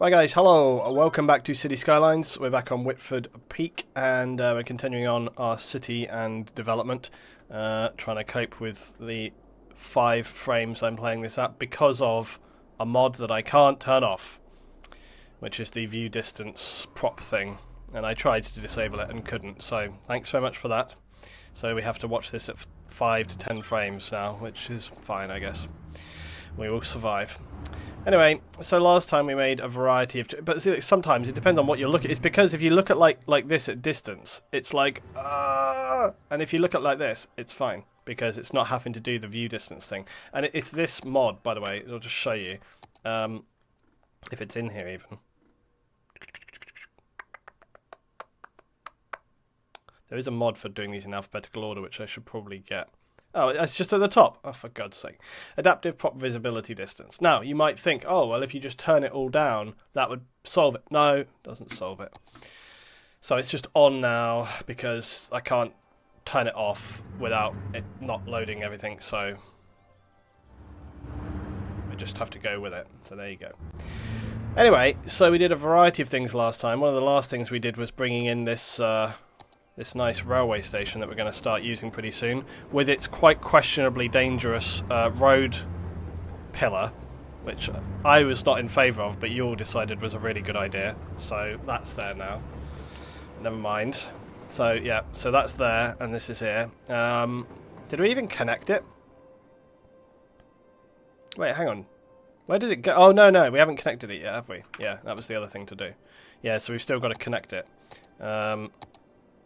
Hi guys, hello, welcome back to City Skylines. We're back on Whitford Peak and we're continuing on our city and development, trying to cope with the 5 frames I'm playing this at because of a mod that I can't turn off, which is the view distance prop thing, and I tried to disable it and couldn't, so thanks very much for that. So we have to watch this at 5 to 10 frames now, which is fine, I guess. We will survive. Anyway, so last time we made a variety of... But see, sometimes it depends on what you're looking at. It's because if you look at like this at distance, it's like... and if you look at like this, it's fine. Because it's not having to do the view distance thing. And it's this mod, by the way. It'll just show you. If it's in here even. There is a mod for doing these in alphabetical order, which I should probably get. Oh, it's just at the top. Oh, for God's sake. Adaptive prop visibility distance. Now, you might think, oh, well, if you just turn it all down, that would solve it. No, it doesn't solve it. So it's just on now because I can't turn it off without it not loading everything. So I just have to go with it. So there you go. Anyway, so we did a variety of things last time. One of the last things we did was bringing in this... this nice railway station that we're going to start using pretty soon, with its quite questionably dangerous road pillar, which I was not in favour of, but you all decided was a really good idea. So that's there now. Never mind. So yeah, so that's there, and this is here. Did we even connect it? Wait, hang on. Where does it go? Oh, no, we haven't connected it yet, have we? Yeah, that was the other thing to do. Yeah, so we've still got to connect it.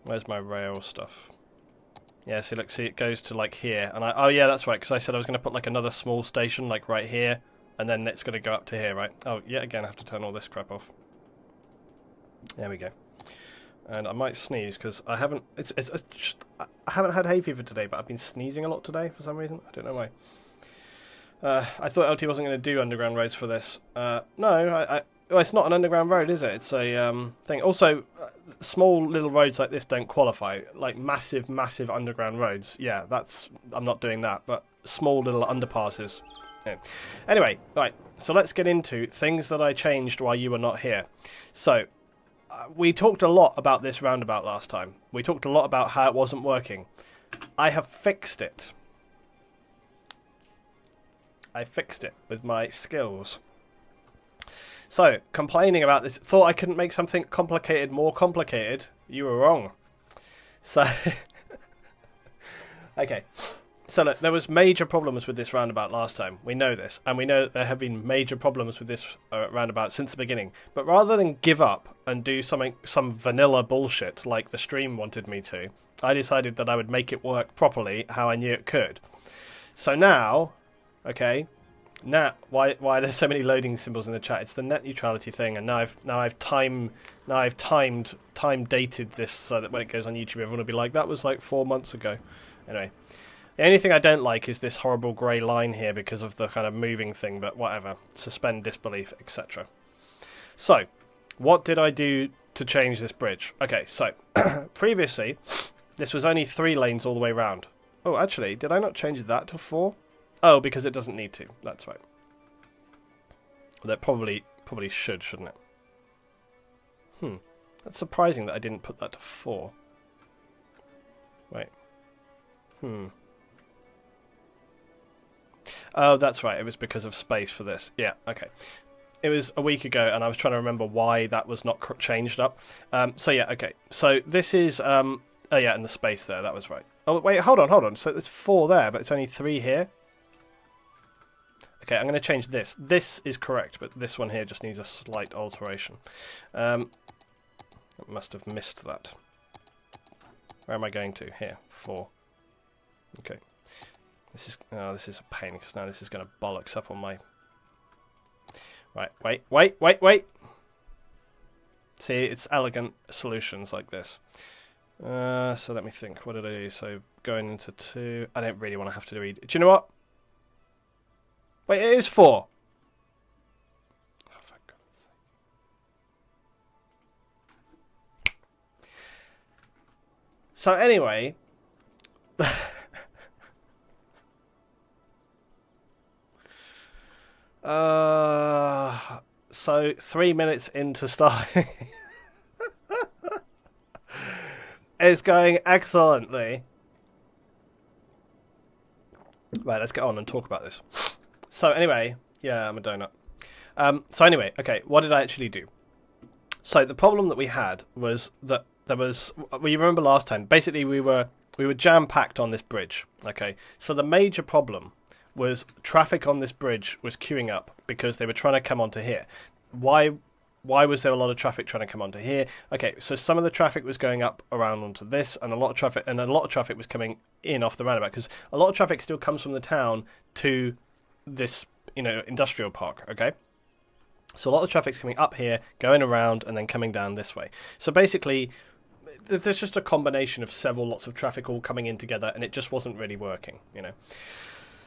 Where's my rail stuff? Yeah, see, look, see, it goes to like here, and oh yeah, that's right, because I said I was going to put like another small station like right here, and then it's going to go up to here, right? Oh, yeah, again, I have to turn all this crap off. There we go. And I might sneeze because I haven't. I haven't had hay fever today, but I've been sneezing a lot today for some reason. I don't know why. I thought LT wasn't going to do underground roads for this. No, well, it's not an underground road, is it? It's a thing. Also, small little roads like this don't qualify. Like massive underground roads. Yeah, I'm not doing that. But small little underpasses. Yeah. Anyway, right. So let's get into things that I changed while you were not here. So, we talked a lot about this roundabout last time. We talked a lot about how it wasn't working. I have fixed it. I fixed it with my skills. So, complaining about this, thought I couldn't make something complicated more complicated. You were wrong. So, okay. So look, there was major problems with this roundabout last time. We know this, and we know that there have been major problems with this roundabout since the beginning. But rather than give up and do some vanilla bullshit like the stream wanted me to, I decided that I would make it work properly how I knew it could. So now, okay. Now, why there's so many loading symbols in the chat? It's the net neutrality thing, and now I've time dated this so that when it goes on YouTube, everyone will be like, that was like 4 months ago. Anyway, the only thing I don't like is this horrible grey line here because of the kind of moving thing. But whatever, suspend disbelief, etc. So, what did I do to change this bridge? Okay, so previously this was only 3 lanes all the way round. Oh, actually, did I not change that to 4? Oh, because it doesn't need to. That's right. Well, that probably should, shouldn't it? That's surprising that I didn't put that to 4. Wait. Oh, that's right. It was because of space for this. Yeah, okay. It was a week ago, and I was trying to remember why that was not changed up. So, yeah, okay. So, this is... oh, yeah, and the space there. That was right. Oh, wait, hold on. So, there's 4 there, but it's only 3 here? Okay, I'm going to change this. This is correct, but this one here just needs a slight alteration. I must have missed that. Where am I going to? Here, 4. Okay. This is a pain, because now this is going to bollocks up on my... Right, wait! See, it's elegant solutions like this. So let me think. What did I do? So going into 2... I don't really want to have to do... Do you know what? Wait, it is 4. Oh, for God's sake. So anyway, So 3 minutes into starting. It's going excellently. Right, let's get on and talk about this. So anyway, yeah, I'm a donut. So anyway, okay, what did I actually do? So the problem that we had was that there was. Well, you remember last time? Basically, we were jam packed on this bridge. Okay, so the major problem was traffic on this bridge was queuing up because they were trying to come onto here. Why was there a lot of traffic trying to come onto here? Okay, so some of the traffic was going up around onto this, and a lot of traffic was coming in off the roundabout, because a lot of traffic still comes from the town to this, industrial park. Okay, so a lot of traffic's coming up here, going around, and then coming down this way. So basically, there's just a combination of lots of traffic all coming in together, and it just wasn't really working.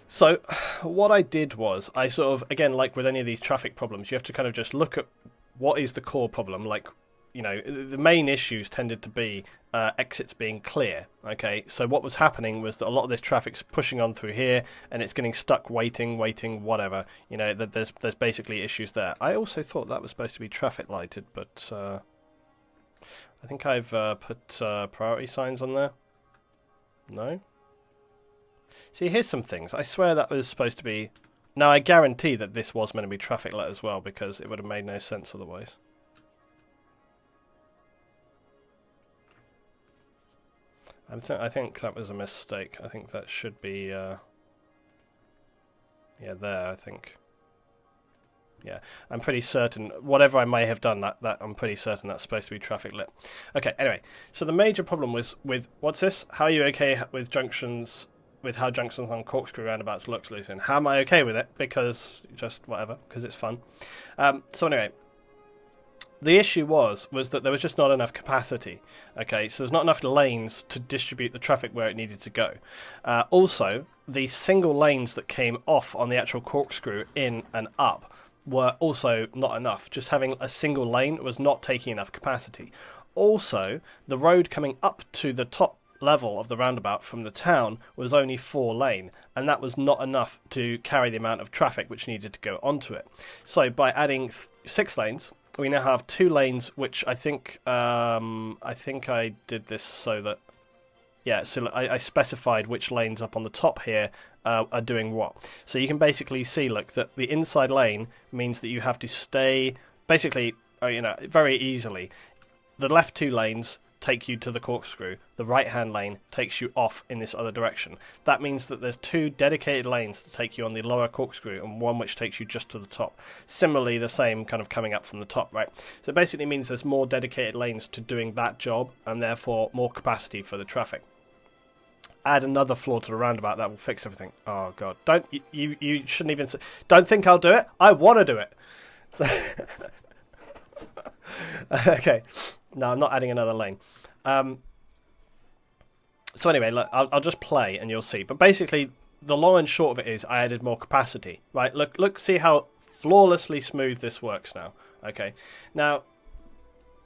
So what I did was, I sort of, again, like with any of these traffic problems, you have to kind of just look at what is the core problem. Like, the main issues tended to be exits being clear. Okay, so what was happening was that a lot of this traffic's pushing on through here, and it's getting stuck waiting, whatever. There's basically issues there. I also thought that was supposed to be traffic lighted, but I think I've put priority signs on there. No? See, here's some things. I swear that was supposed to be... Now, I guarantee that this was meant to be traffic lit as well, because it would have made no sense otherwise. I think that was a mistake. I think that should be... yeah, there, I think. Yeah, I'm pretty certain, whatever I may have done, that I'm pretty certain that's supposed to be traffic lit. Okay, anyway, so the major problem was with... What's this? How are you okay with junctions... with how junctions on corkscrew roundabouts looks, Lucian? How am I okay with it? Because just whatever, because it's fun. So anyway, the issue was that there was just not enough capacity. Okay, so there's not enough lanes to distribute the traffic where it needed to go. Also, the single lanes that came off on the actual corkscrew in and up were also not enough. Just having a single lane was not taking enough capacity. Also, the road coming up to the top level of the roundabout from the town was only 4 lane, and that was not enough to carry the amount of traffic which needed to go onto it. So by adding 6 lanes, we now have 2 lanes, which I think I did this so that, yeah, so I specified which lanes up on the top here are doing what. So you can basically see, look, that the inside lane means that you have to stay, basically, very easily. The left 2 lanes take you to the corkscrew. The right-hand lane takes you off in this other direction. That means that there's 2 dedicated lanes to take you on the lower corkscrew, and one which takes you just to the top. Similarly, the same kind of coming up from the top, right? So it basically means there's more dedicated lanes to doing that job, and therefore more capacity for the traffic. Add another floor to the roundabout, that will fix everything. Oh god, don't you shouldn't even say, don't think I'll do it. I want to do it. Okay, no, I'm not adding another lane. So anyway, look, I'll just play and you'll see. But basically, the long and short of it is I added more capacity. Right, look, see how flawlessly smooth this works now. Okay, now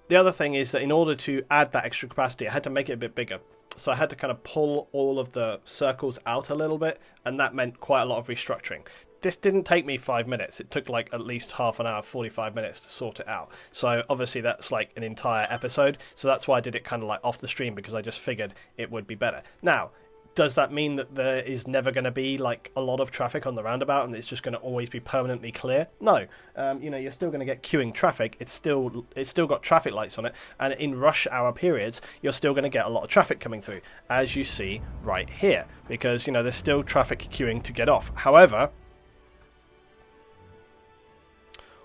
the other thing is that in order to add that extra capacity, I had to make it a bit bigger. So I had to kind of pull all of the circles out a little bit, and that meant quite a lot of restructuring. This didn't take me 5 minutes. It took like at least half an hour, 45 minutes to sort it out. So obviously that's like an entire episode. So that's why I did it kind of like off the stream, because I just figured it would be better. Now, does that mean that there is never going to be like a lot of traffic on the roundabout and it's just going to always be permanently clear? No. You're still going to get queuing traffic. It's still got traffic lights on it, and in rush hour periods you're still going to get a lot of traffic coming through, as you see right here, because there's still traffic queuing to get off. However,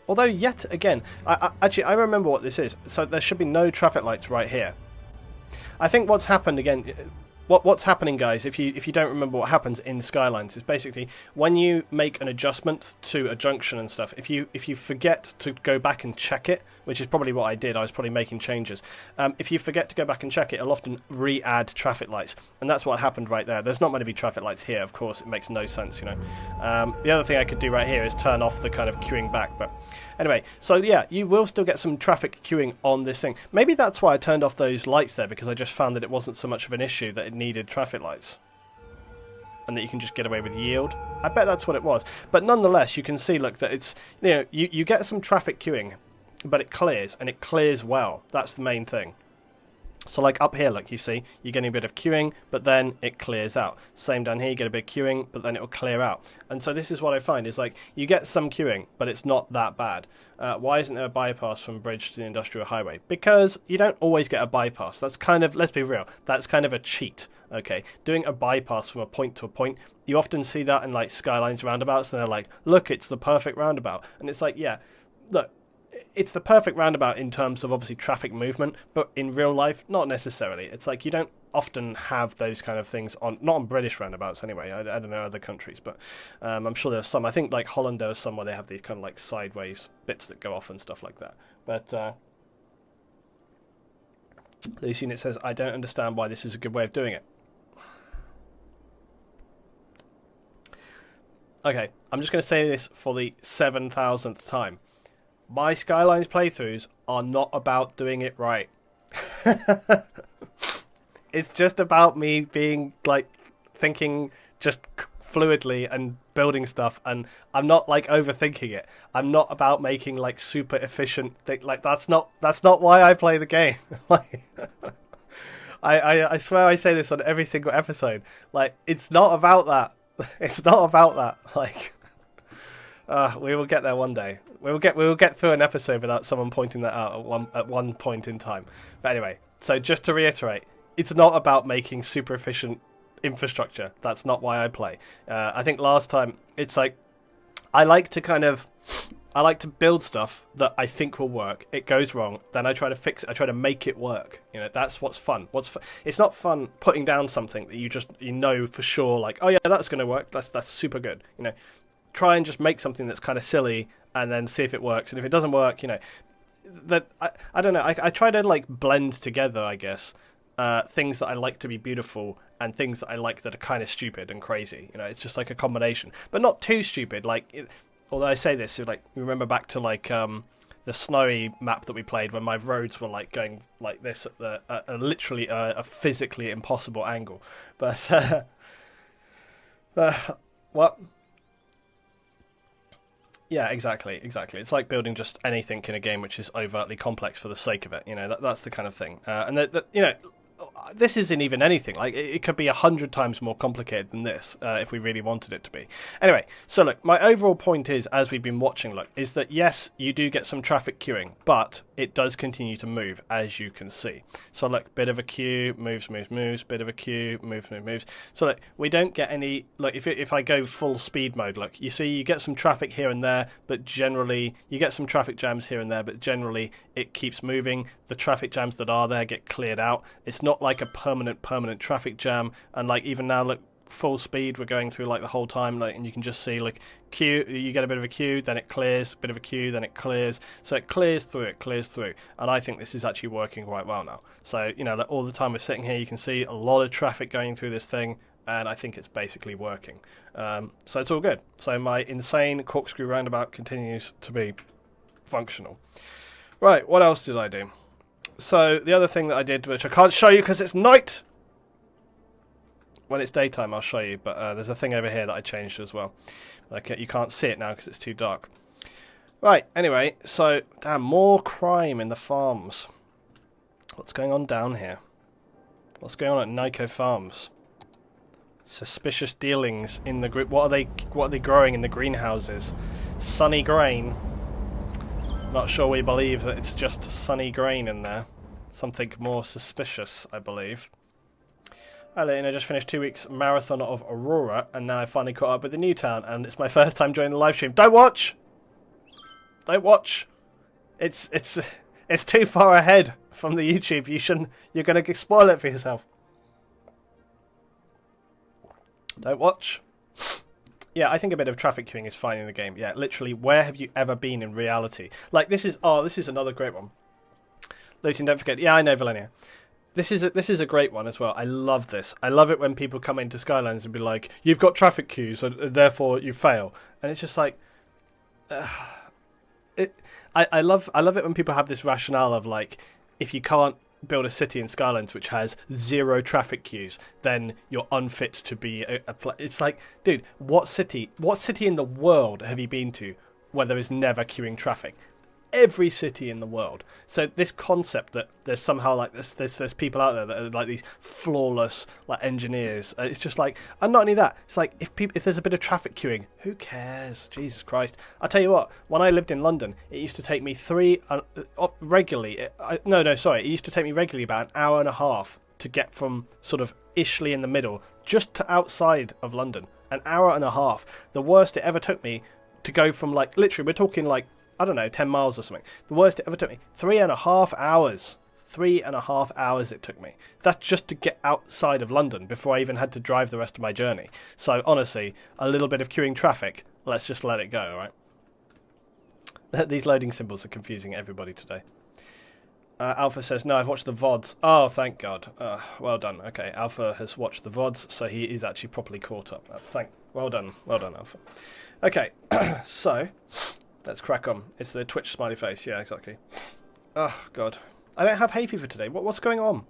although yet again, I remember what this is. So there should be no traffic lights right here. I think what's happened again. What's happening, guys, if you don't remember what happens in Skylines, is basically when you make an adjustment to a junction and stuff, if you forget to go back and check it, which is probably what I did, I was probably making changes. If you forget to go back and check it, it'll often re-add traffic lights, and that's what happened right there. There's not going to be traffic lights here, of course, it makes no sense, The other thing I could do right here is turn off the kind of queuing back, but anyway, so yeah, you will still get some traffic queuing on this thing. Maybe that's why I turned off those lights there, because I just found that it wasn't so much of an issue that it needed traffic lights. and that you can just get away with yield. I bet that's what it was. But nonetheless, you can see, look, that it's, you get some traffic queuing, but it clears, and it clears well. That's the main thing. So like up here, look, you see, you're getting a bit of queuing, but then it clears out. Same down here, you get a bit of queuing, but then it will clear out. And so this is what I find, is like, you get some queuing, but it's not that bad. Why isn't there a bypass from bridge to the industrial highway? Because you don't always get a bypass. That's kind of, let's be real, that's kind of a cheat, okay? Doing a bypass from a point to a point, you often see that in like Skylines roundabouts, and they're like, look, it's the perfect roundabout. And it's like, yeah, look, it's the perfect roundabout in terms of obviously traffic movement, but in real life, not necessarily. It's like you don't often have those kind of things on, not on British roundabouts anyway. I don't know other countries, but I'm sure there's some. I think like Holland, there was some where they have these kind of like sideways bits that go off and stuff like that. But Lucian, it says, I don't understand why this is a good way of doing it. Okay, I'm just going to say this for the 7,000th time. My Skylines playthroughs are not about doing it right. It's just about me being, like, thinking just fluidly and building stuff, and I'm not, like, overthinking it. I'm not about making, like, super efficient like, that's not why I play the game. Like, I swear I say this on every single episode. Like, it's not about that. It's not about that. Like, we will get there one day. We will get through an episode without someone pointing that out at one point in time. But anyway, so just to reiterate, it's not about making super efficient infrastructure. That's not why I play. I think last time, it's like, I like to build stuff that I think will work. It goes wrong, then I try to fix it. I try to make it work. That's what's fun. It's not fun putting down something that you know for sure, like, oh yeah, that's going to work. That's super good. Try and just make something that's kind of silly and then see if it works. And if it doesn't work, that I don't know. I try to like blend together, I guess, things that I like to be beautiful and things that I like that are kind of stupid and crazy. It's just like a combination, but not too stupid. Like, although I say this, like, remember back to like the snowy map that we played when my roads were like going like this at literally a physically impossible angle. But what? Yeah, exactly. It's like building just anything in a game which is overtly complex for the sake of it. That's the kind of thing. And this isn't even anything. Like, it could be 100 times more complicated than this if we really wanted it to be. Anyway, so look, my overall point is, as we've been watching, look, is that yes, you do get some traffic queuing, but it does continue to move, as you can see. So look, bit of a queue, moves, bit of a queue, moves. So look, we don't get any, look, if I go full speed mode, look, you see you get some traffic here and there, but generally, you get some traffic jams here and there, but generally it keeps moving. The traffic jams that are there get cleared out. It's not like a permanent traffic jam, and like even now, look, full speed we're going through like the whole time, like, and you can just see like queue, you get a bit of a queue, then it clears, bit of a queue, then it clears, so it clears through, and I think this is actually working quite well now. So like, all the time we're sitting here, you can see a lot of traffic going through this thing, and I think it's basically working. So it's all good. So my insane corkscrew roundabout continues to be functional. Right, what else did I do? So the other thing that I did, which I can't show you because it's night. When it's daytime, I'll show you. But there's a thing over here that I changed as well. Like, you can't see it now because it's too dark. Right. Anyway, so damn, more crime in the farms. What's going on down here? What's going on at Nico Farms? Suspicious dealings in the group. What are they growing in the greenhouses? Sunny grain. Not sure we believe that it's just sunny grain in there. Something more suspicious, I believe. I just finished 2 weeks marathon of Aurora, and now I finally caught up with the new town, and it's my first time joining the live stream. Don't watch! Don't watch! It's too far ahead from the YouTube. You're going to spoil it for yourself. Don't watch. Yeah, I think a bit of traffic queuing is fine in the game. Yeah, literally, where have you ever been in reality? Like, this is another great one. Luton, don't forget. Yeah, I know, Valenia. This is a great one as well. I love this. I love it when people come into Skylines and be like, you've got traffic queues, so therefore you fail. And it's just like, I love it when people have this rationale of like, if you can't build a city in Skylines which has 0 traffic queues, then you're unfit to be it's like, dude, what city in the world have you been to where there is never queuing traffic? Every city in the world. So this concept that there's somehow like there's people out there that are like these flawless like engineers, it's just like, and not only that, it's like if there's a bit of traffic queuing, who cares? Jesus Christ! I tell you what, when I lived in London, it used to take me regularly. It used to take me regularly about an hour and a half to get from sort of Ishley in the middle just to outside of London. An hour and a half. The worst it ever took me to go from, like, literally, we're talking like, I don't know, 10 miles or something. The worst it ever took me, 3.5 hours. 3.5 hours it took me. That's just to get outside of London before I even had to drive the rest of my journey. So honestly, a little bit of queuing traffic, let's just let it go, right? These loading symbols are confusing everybody today. Alpha says, no, I've watched the VODs. Oh, thank God. Well done. Okay, Alpha has watched the VODs, so he is actually properly caught up. Well done, Alpha. Okay, so let's crack on. It's the Twitch smiley face. Yeah, exactly. Oh, God. I don't have hay fever today. What's going on?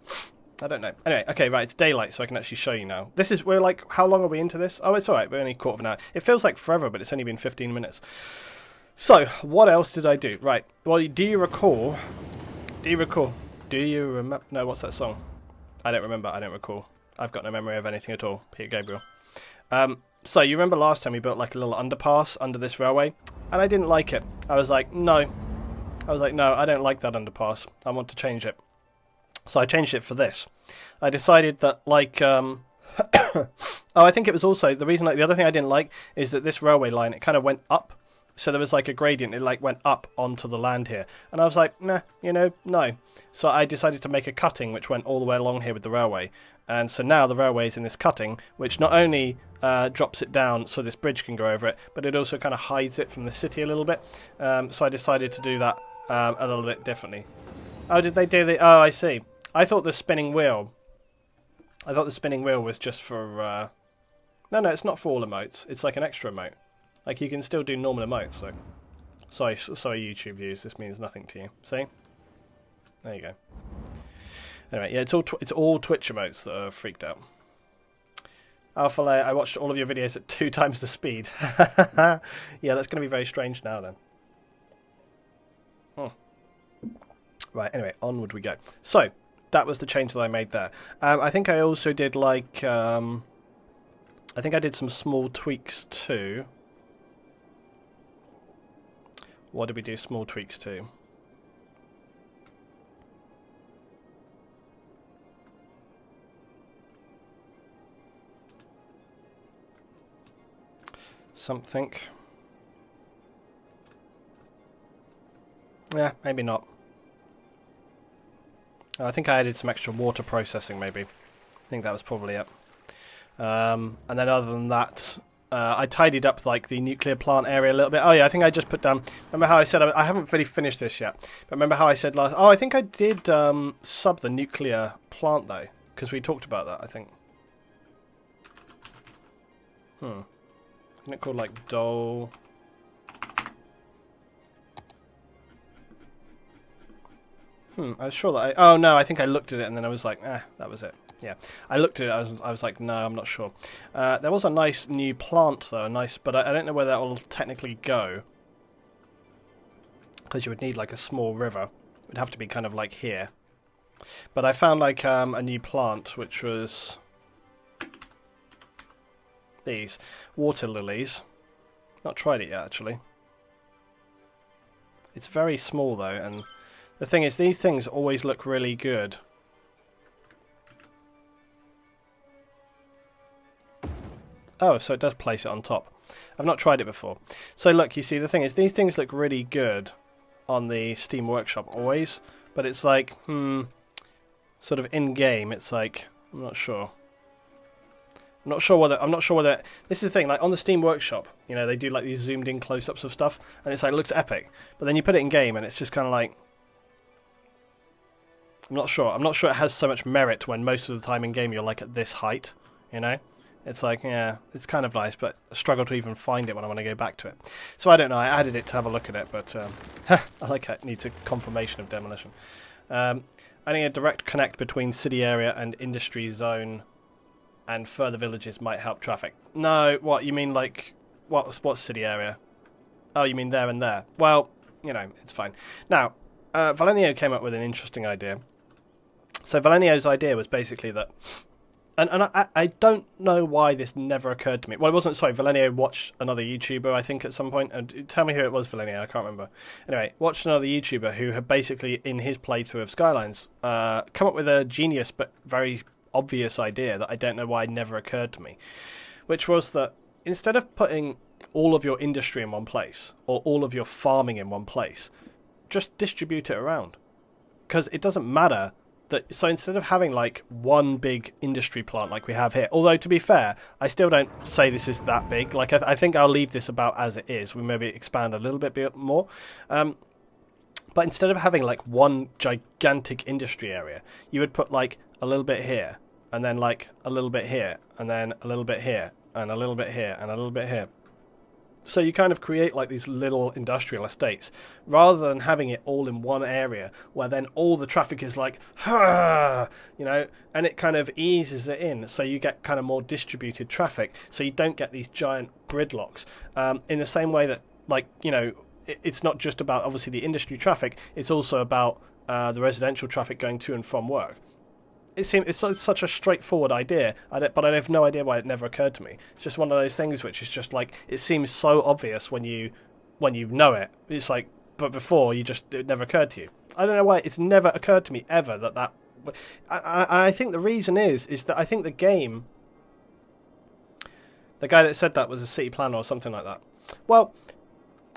I don't know. Anyway, okay, right, it's daylight, so I can actually show you now. We're like, how long are we into this? Oh, it's alright, we're only a quarter of an hour. It feels like forever, but it's only been 15 minutes. So, what else did I do? Right, well, do you recall... Do you remember... No, what's that song? I don't remember, I don't recall. I've got no memory of anything at all. Peter Gabriel. So, you remember last time we built like a little underpass under this railway? And I didn't like it. I was like, no, I don't like that underpass. I want to change it. So I changed it for this. I decided that, like, oh, I think it was also, the reason, like, the other thing I didn't like is that this railway line, it kind of went up. So there was like a gradient, it like went up onto the land here. And I was like, nah, no. So I decided to make a cutting which went all the way along here with the railway. And so now the railway is in this cutting, which not only drops it down so this bridge can go over it, but it also kind of hides it from the city a little bit. So I decided to do that a little bit differently. Oh, did they do the... Oh, I see. I thought the spinning wheel was just for... No, it's not for all emotes. It's like an extra emote. Like, you can still do normal emotes, so... Sorry, YouTube viewers, this means nothing to you. See? There you go. Anyway, yeah, it's all Twitch emotes that are freaked out. Alpha Layer, I watched all of your videos at 2 times the speed. Yeah, that's going to be very strange now, then. Right, anyway, onward we go. So, that was the change that I made there. I think I also did, like... I think I did some small tweaks, too. What did we do small tweaks to? Something. Yeah, maybe not. I think I added some extra water processing, maybe. I think that was probably it. And then other than that, I tidied up like the nuclear plant area a little bit. Oh yeah, I think I just put down... Remember how I said... I haven't really finished this yet. But remember how I said last... Oh, I think I did sub the nuclear plant, though. Because we talked about that, I think. Isn't it called, like, Dole... I was sure that oh, no, I think I looked at it and then I was like, that was it. Yeah, I looked at it, I was like, no, I'm not sure. There was a nice new plant, though, but I don't know where that will technically go. Because you would need, like, a small river. It would have to be kind of like here. But I found, like, a new plant, which was... these. Water lilies. Not tried it yet, actually. It's very small, though, and... The thing is, these things always look really good. Oh, so it does place it on top. I've not tried it before. So look, you see, the thing is, these things look really good on the Steam Workshop always, but it's like, sort of in-game, it's like, I'm not sure. I'm not sure whether... This is the thing, like, on the Steam Workshop, you know, they do, like, these zoomed-in close-ups of stuff, and it's like, it looks epic. But then you put it in-game, and it's just kind of like... I'm not sure it has so much merit when most of the time in game you're like at this height, you know? It's like, yeah, it's kind of nice, but I struggle to even find it when I want to go back to it. So I don't know, I added it to have a look at it, but I like it needs a confirmation of demolition. Adding a direct connect between city area and industry zone and further villages might help traffic. No, what, you mean like, what city area? Oh, you mean there and there. Well, you know, it's fine. Now, Valenio came up with an interesting idea. So Valenio's idea was basically that, and I don't know why this never occurred to me. Well, it wasn't, sorry, Valenio watched another YouTuber, I think, at some point. And tell me who it was, Valenio, I can't remember. Anyway, watched another YouTuber who had basically, in his playthrough of Skylines, come up with a genius but very obvious idea that I don't know why it never occurred to me. Which was that instead of putting all of your industry in one place, or all of your farming in one place, just distribute it around. Because it doesn't matter that, so instead of having like one big industry plant like we have here, although to be fair, I still don't say this is that big. Like I think I'll leave this about as it is. We maybe expand a little bit more. But instead of having like one gigantic industry area, you would put like a little bit here, and then like a little bit here, and then a little bit here, and a little bit here, and a little bit here. So you kind of create like these little industrial estates, rather than having it all in one area, where then all the traffic is like, you know, and it kind of eases it in, so you get kind of more distributed traffic, so you don't get these giant gridlocks. In the same way that, like, you know, it's not just about obviously the industry traffic, it's also about the residential traffic going to and from work. It's such a straightforward idea, but I have no idea why it never occurred to me. It's just one of those things which is just like, it seems so obvious when you know it. It's like, but before it never occurred to you. I don't know why it's never occurred to me ever that. I think the reason is that I think the game, the guy that said that was a city planner or something like that. Well,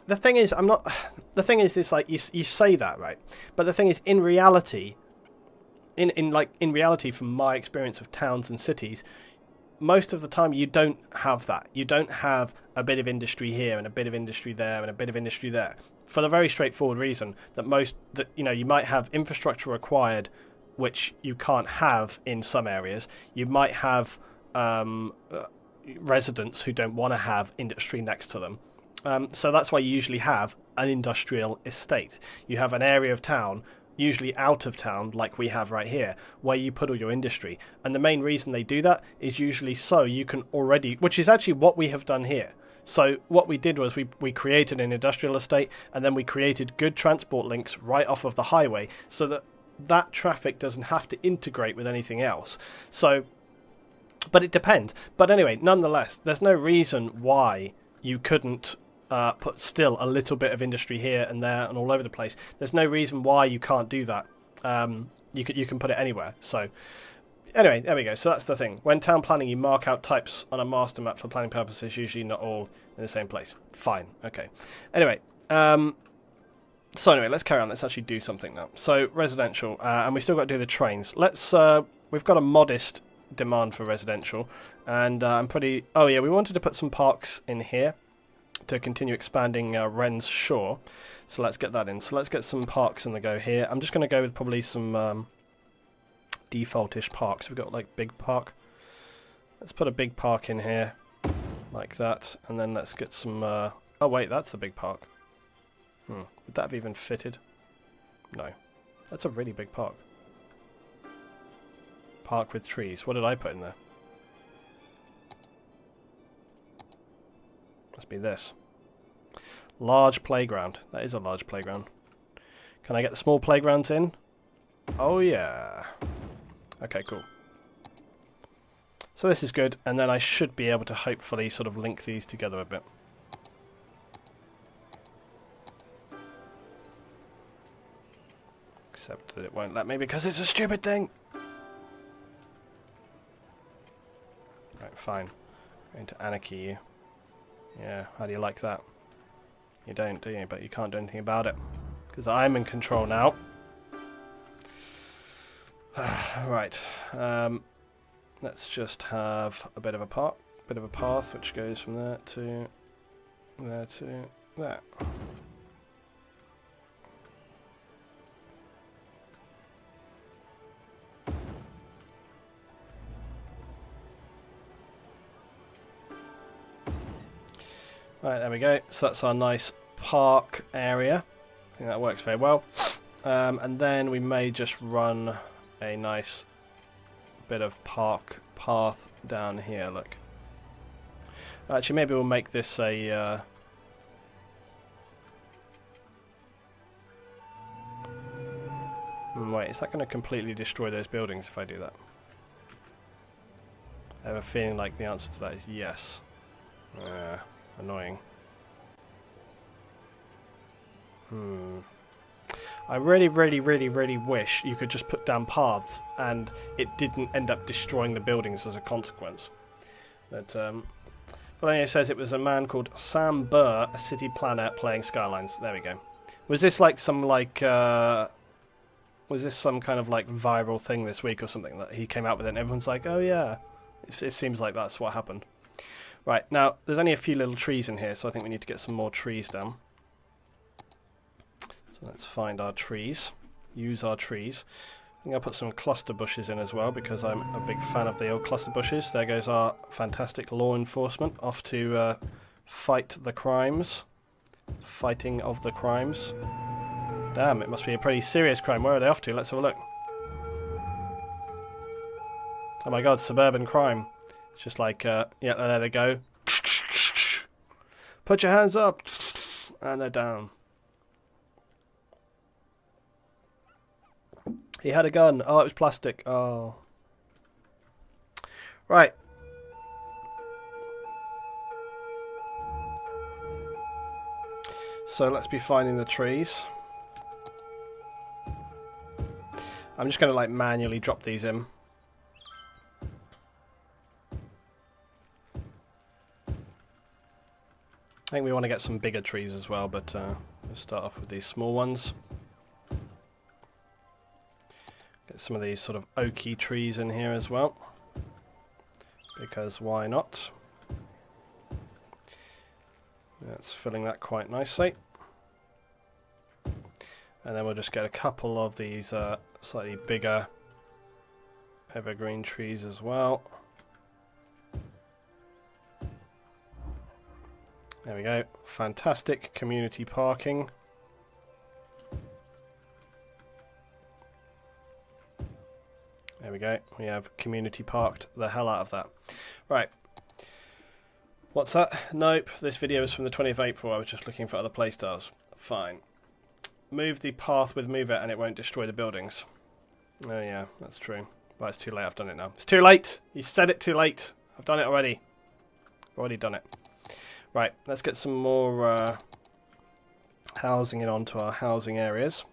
the thing is, it's like you say that, right? But the thing is, in reality. In reality, from my experience of towns and cities, most of the time you don't have that. You don't have a bit of industry here and a bit of industry there and a bit of industry there, for the very straightforward reason that you might have infrastructure required, which you can't have in some areas. You might have residents who don't want to have industry next to them. So that's why you usually have an industrial estate. You have an area of town, usually out of town, like we have right here, where you put all your industry. And the main reason they do that is usually so you can already, which is actually what we have done here. So what we did was we created an industrial estate, and then we created good transport links right off of the highway, so that traffic doesn't have to integrate with anything else. So, but it depends. But anyway, nonetheless, there's no reason why you couldn't put still a little bit of industry here and there and all over the place. There's no reason why you can't do that. You can put it anywhere. So anyway, there we go. So that's the thing. When town planning, you mark out types on a master map for planning purposes, usually not all in the same place. Fine. Okay. Anyway, so anyway, let's carry on. Let's actually do something now. So residential, and we still got to do the trains. We've got a modest demand for residential, and oh yeah, we wanted to put some parks in here to continue expanding Wren's Shore. So let's get that in. So let's get some parks in the go here. I'm just going to go with probably some default-ish parks. We've got like big park. Let's put a big park in here like that, and then let's get some oh wait, that's a big park. Would that have even fitted? No. That's a really big park. Park with trees. What did I put in there? Must be this. Large playground. That is a large playground. Can I get the small playgrounds in? Oh yeah. Okay, cool. So this is good, and then I should be able to hopefully sort of link these together a bit. Except that it won't let me because it's a stupid thing. Right, fine. I'm going to anarchy you. Yeah, how do you like that? You don't, do you? But you can't do anything about it, because I'm in control now. Right. Let's just have a bit of a path which goes from there to there to there. Right, there we go. So that's our nice park area. I think that works very well. And then we may just run a nice bit of park path down here, look. Actually, maybe we'll make this a... Wait, is that going to completely destroy those buildings if I do that? I have a feeling like the answer to that is yes. Annoying. I really wish you could just put down paths and it didn't end up destroying the buildings as a consequence. But anyway, it says it was a man called Sam Burr, a city planner, playing Skylines. There we go. Was this like some like... was this some kind of like viral thing this week or something that he came out with it and everyone's like, oh yeah. It seems like that's what happened. Right, now there's only a few little trees in here, so I think we need to get some more trees down. So let's find our trees. Use our trees. I think I'll put some cluster bushes in as well because I'm a big fan of the old cluster bushes. There goes our fantastic law enforcement off to fight the crimes. Fighting of the crimes. Damn, it must be a pretty serious crime. Where are they off to? Let's have a look. Oh my god, suburban crime. It's just like, yeah, there they go. Put your hands up! And they're down. He had a gun. Oh, it was plastic. Oh. Right. So let's be finding the trees. I'm just going to like manually drop these in. I think we want to get some bigger trees as well, but we'll start off with these small ones. Get some of these sort of oaky trees in here as well, because why not? That's filling that quite nicely. And then we'll just get a couple of these slightly bigger evergreen trees as well. There we go. Fantastic community parking. There we go. We have community parked the hell out of that. Right. What's that? Nope. This video is from the 20th of April. I was just looking for other playstyles. Fine. Move the path with move it and it won't destroy the buildings. Oh yeah, that's true. Well, it's too late. I've done it now. It's too late! You said it too late. I've done it already. I've already done it. Right, let's get some more housing in onto our housing areas.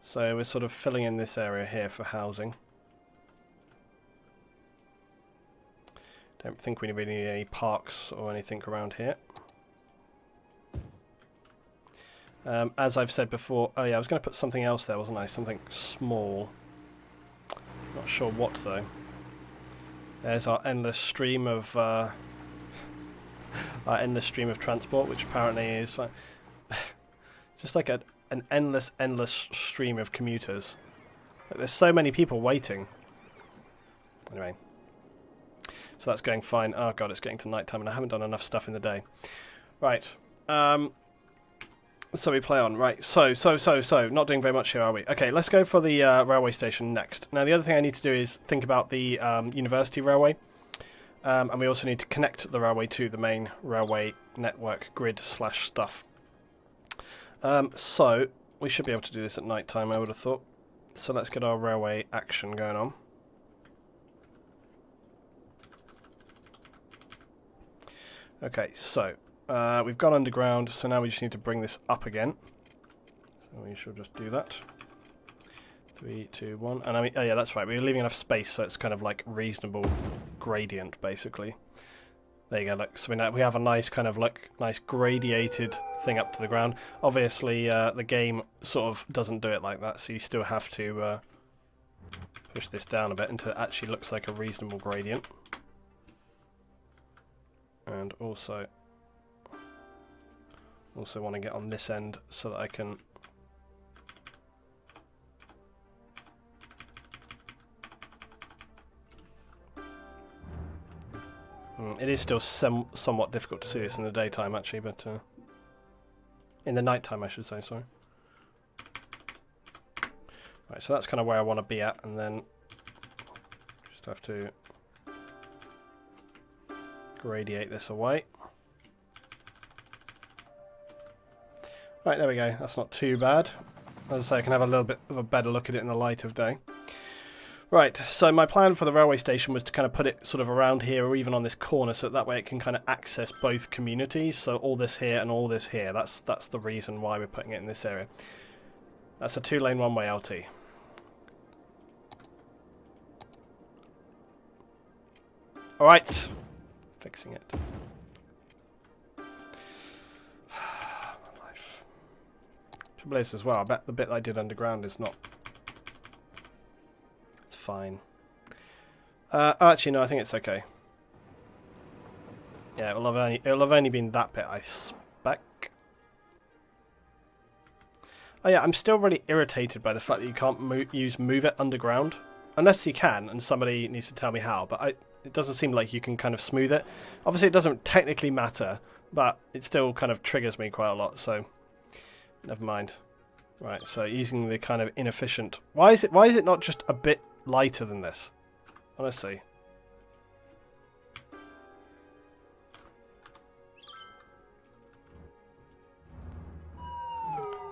So we're sort of filling in this area here for housing. Don't think we really need any parks or anything around here. As I've said before, oh yeah, I was going to put something else there, wasn't I? Something small. Not sure what though. There's our endless stream of transport, which apparently is just like an endless stream of commuters. Like, there's so many people waiting. Anyway, so that's going fine. Oh god, it's getting to night time, and I haven't done enough stuff in the day. Right. So we play on. Right, so, not doing very much here, are we? Okay, let's go for the railway station next. Now, the other thing I need to do is think about the university railway. And we also need to connect the railway to the main railway network grid / stuff. So, we should be able to do this at night time, I would have thought. So let's get our railway action going on. Okay, so... we've gone underground, so now we just need to bring this up again. So we should just do that. 3, 2, 1. And I mean, oh yeah, that's right. We're leaving enough space, so it's kind of like reasonable gradient, basically. There you go. Look, so we have a nice kind of like nice gradiated thing up to the ground. Obviously, the game sort of doesn't do it like that, so you still have to push this down a bit until it actually looks like a reasonable gradient. And also want to get on this end so that I can it is still somewhat difficult to see this in the daytime actually, but In the night time, I should say, sorry. Right, so that's kind of where I want to be at, and then just have to gradiate this away. Right, there we go. That's not too bad. As I say, I can have a little bit of a better look at it in the light of day. Right, so my plan for the railway station was to kind of put it sort of around here or even on this corner, so that way it can kind of access both communities. So all this here and all this here. That's the reason why we're putting it in this area. That's a 2-lane one-way LT. Alright, fixing it. Trouble is as well, I bet the bit I did underground is not... It's fine. Actually, no, I think it's okay. Yeah, it'll have only been that bit, I suspect. Oh yeah, I'm still really irritated by the fact that you can't use Move It underground. Unless you can, and somebody needs to tell me how, but it doesn't seem like you can kind of smooth it. Obviously, it doesn't technically matter, but it still kind of triggers me quite a lot, so... Never mind. Right, so using the kind of inefficient... Why is it not just a bit lighter than this? Honestly.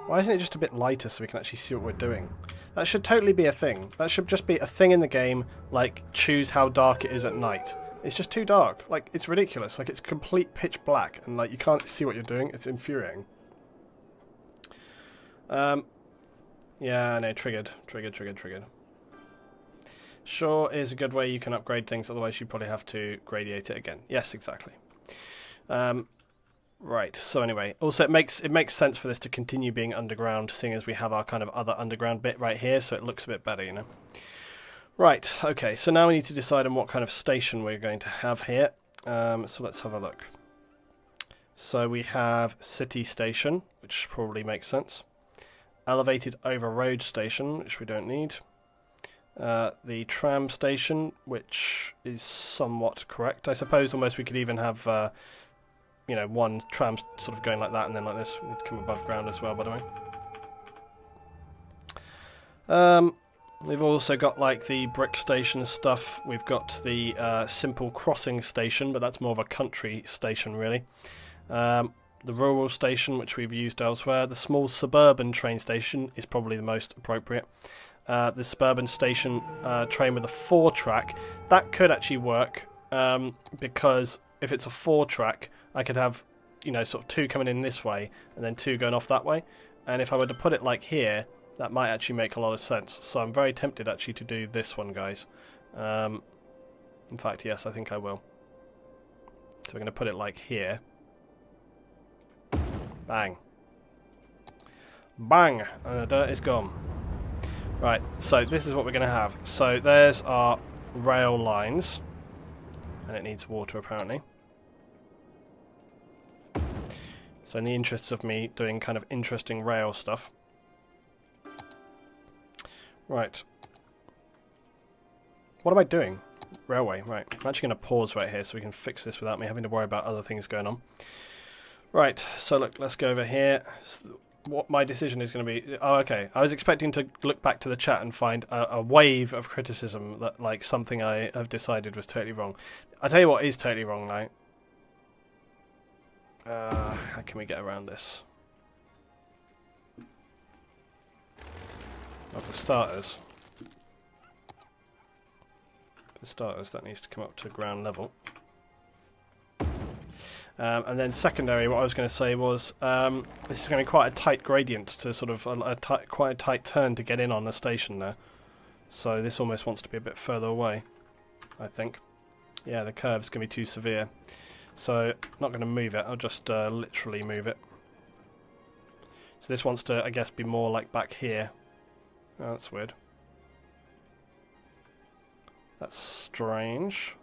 Why isn't it just a bit lighter so we can actually see what we're doing? That should totally be a thing. That should just be a thing in the game, like, choose how dark it is at night. It's just too dark. Like, it's ridiculous. Like, it's complete pitch black, and, like, you can't see what you're doing. It's infuriating. Yeah, no, triggered. Sure is a good way you can upgrade things, otherwise you probably have to gradiate it again. Yes, exactly. Right, so anyway, also it makes sense for this to continue being underground, seeing as we have our kind of other underground bit right here, so it looks a bit better, you know. Right, okay, so now we need to decide on what kind of station we're going to have here. So let's have a look. So we have City Station, which probably makes sense. Elevated over road station, which we don't need. The tram station, which is somewhat correct. I suppose almost we could even have, you know, one tram sort of going like that and then like this. We'd come above ground as well, by the way. We've also got like the brick station stuff. We've got the simple crossing station, but that's more of a country station, really. The rural station, which we've used elsewhere. The small suburban train station is probably the most appropriate. The suburban station train with a 4-track, that could actually work, because if it's a 4-track, I could have, you know, sort of 2 coming in this way and then 2 going off that way. And if I were to put it like here, that might actually make a lot of sense. So I'm very tempted actually to do this one, guys. In fact, yes, I think I will. So we're going to put it like here. Bang. Bang! And the dirt is gone. Right, so this is what we're going to have. So there's our rail lines. And it needs water, apparently. So in the interests of me doing kind of interesting rail stuff. Right. What am I doing? Railway, right. I'm actually going to pause right here so we can fix this without me having to worry about other things going on. Right, so look, let's go over here. What my decision is going to be... Oh, okay. I was expecting to look back to the chat and find a wave of criticism that, like, something I have decided was totally wrong. I'll tell you what is totally wrong now. How can we get around this? Well, for starters, that needs to come up to ground level. And then secondary, what I was going to say was, this is going to be quite a tight gradient to sort of quite a tight turn to get in on the station there. So this almost wants to be a bit further away, I think. Yeah, the curve's going to be too severe. So I'm not going to move it, I'll just literally move it. So this wants to, I guess, be more like back here. Oh, that's weird. That's strange.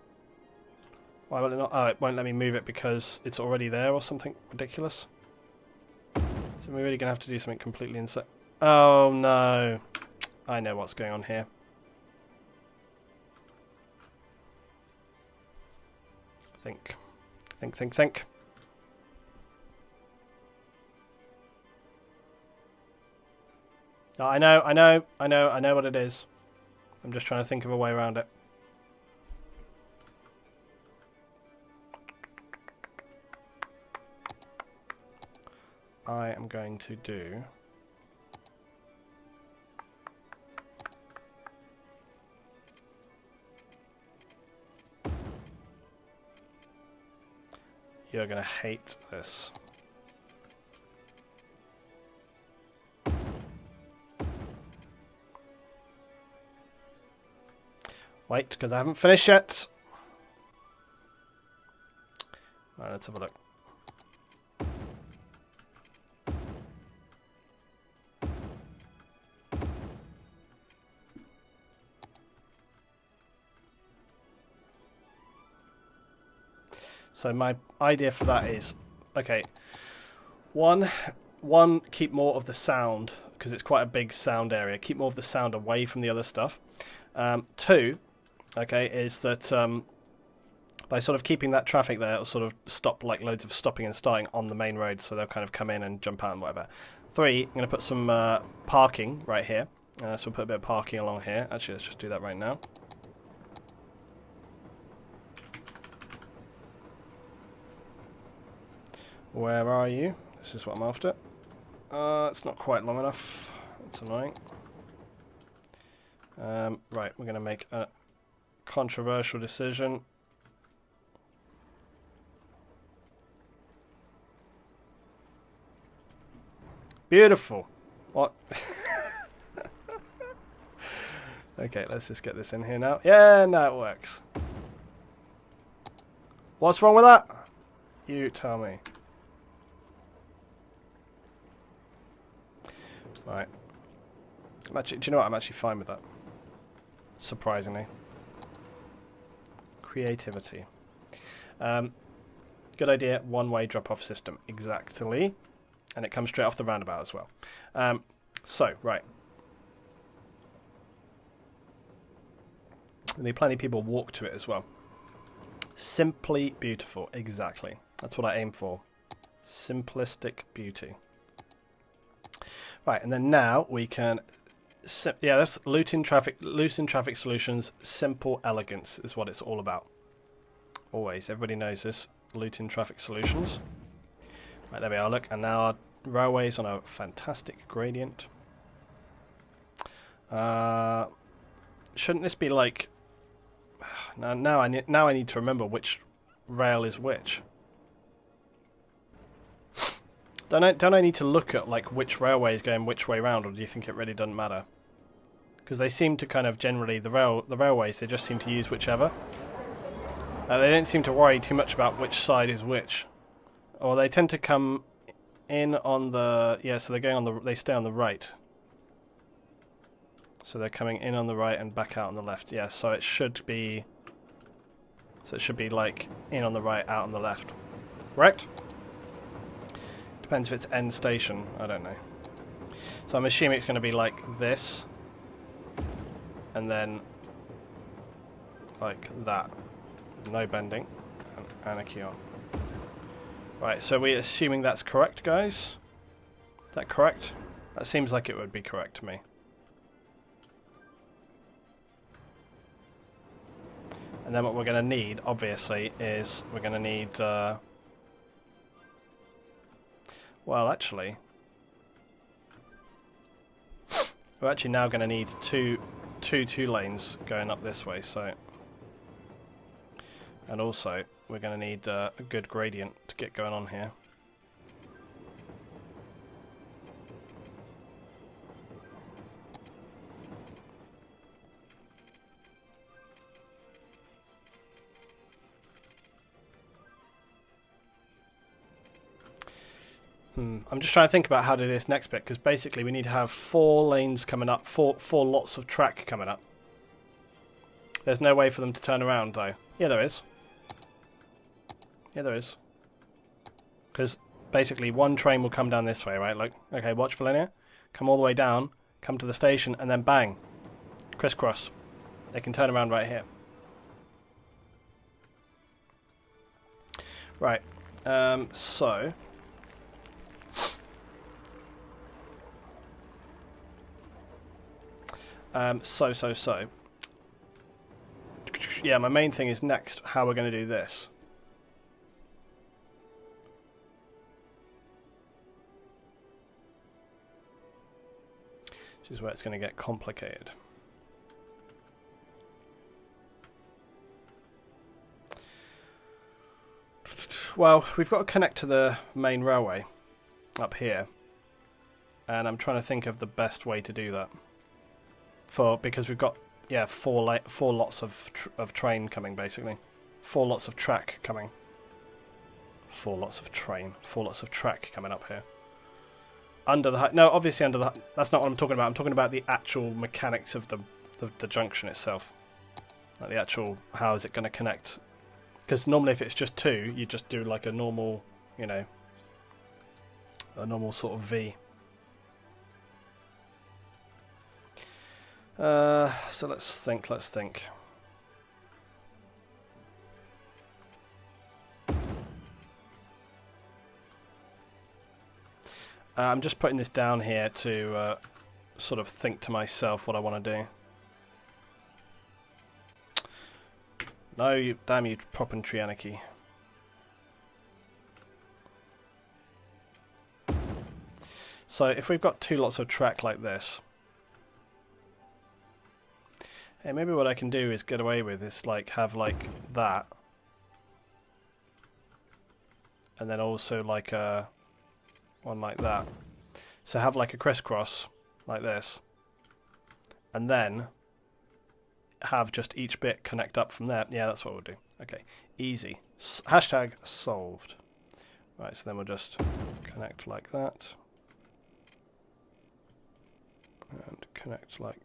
Why will it not? Oh, it won't let me move it because it's already there or something ridiculous. So we're really going to have to do something completely insane. Oh no. I know what's going on here. Think. I know what it is. I'm just trying to think of a way around it. I am going to do... You're going to hate this. Wait, because I haven't finished yet. Right, let's have a look. So my idea for that is, okay, one, keep more of the sound, because it's quite a big sound area. Keep more of the sound away from the other stuff. Two, okay, is that by sort of keeping that traffic there, it'll sort of stop like loads of stopping and starting on the main road, so they'll kind of come in and jump out and whatever. Three, I'm going to put some parking right here. So we'll put a bit of parking along here. Actually, let's just do that right now. Where are you? This is what I'm after. It's not quite long enough. It's annoying. Right, we're going to make a controversial decision. Beautiful. What? Okay, let's just get this in here now. Yeah, now it works. What's wrong with that? You tell me. Right. Do you know what? I'm actually fine with that. Surprisingly. Creativity. Good idea. One-way drop-off system. Exactly. And it comes straight off the roundabout as well. So, right. There'll be plenty of people walk to it as well. Simply beautiful. Exactly. That's what I aim for. Simplistic beauty. Right, and then now we can... yeah, that's loose in traffic solutions. Simple elegance is what it's all about. Always. Everybody knows this. Loot in traffic solutions. Right, there we are. Look, and now our railway's on a fantastic gradient. Shouldn't this be like... Now I need to remember which rail is which. Don't I need to look at like which railway is going which way round, or do you think it really doesn't matter? Because they seem to kind of generally the railways, they just seem to use whichever. They don't seem to worry too much about which side is which, or they tend to come in on the so they're going on the they stay on the right. So they're coming in on the right and back out on the left. Yeah, so it should be like in on the right, out on the left. Correct? Depends if it's end station. I don't know. So I'm assuming it's going to be like this, and then like that. No bending, and a key on. Right, so we're assuming that's correct, guys? Is that correct? That seems like it would be correct to me. And then what we're going to need, obviously, is we're going to need... well, actually... we're actually now going to need two lanes going up this way, so... And also, we're going to need a good gradient to get going on here. I'm just trying to think about how to do this next bit, because basically we need to have 4 lanes coming up, four lots of track coming up. There's no way for them to turn around, though. Yeah, there is. Yeah, there is. Because basically one train will come down this way, right? Look, okay, watch for linear. Come all the way down, come to the station, and then bang. Crisscross. They can turn around right here. Right. So... So. Yeah, my main thing is next how we're going to do this. Which is where it's going to get complicated. Well, we've got to connect to the main railway up here, and I'm trying to think of the best way to do that. Because we've got four lots of train coming, basically, 4 lots of track coming. 4 lots of train, 4 lots of track coming up here. Under the no, obviously under the. That's not what I'm talking about. I'm talking about the actual mechanics of the junction itself, like the actual how is it going to connect. Because normally if it's just 2, you just do like a normal, you know, a normal sort of V. So let's think. I'm just putting this down here to sort of think to myself what I want to do. No, damn you, Propentry Anarchy. So if we've got 2 lots of track like this, hey, maybe what I can do is get away with is like have like that, and then also like a one like that. So have like a crisscross like this, and then have just each bit connect up from there. Yeah, that's what we'll do. Okay, easy. Hashtag solved. Right, so then we'll just connect like that. And connect like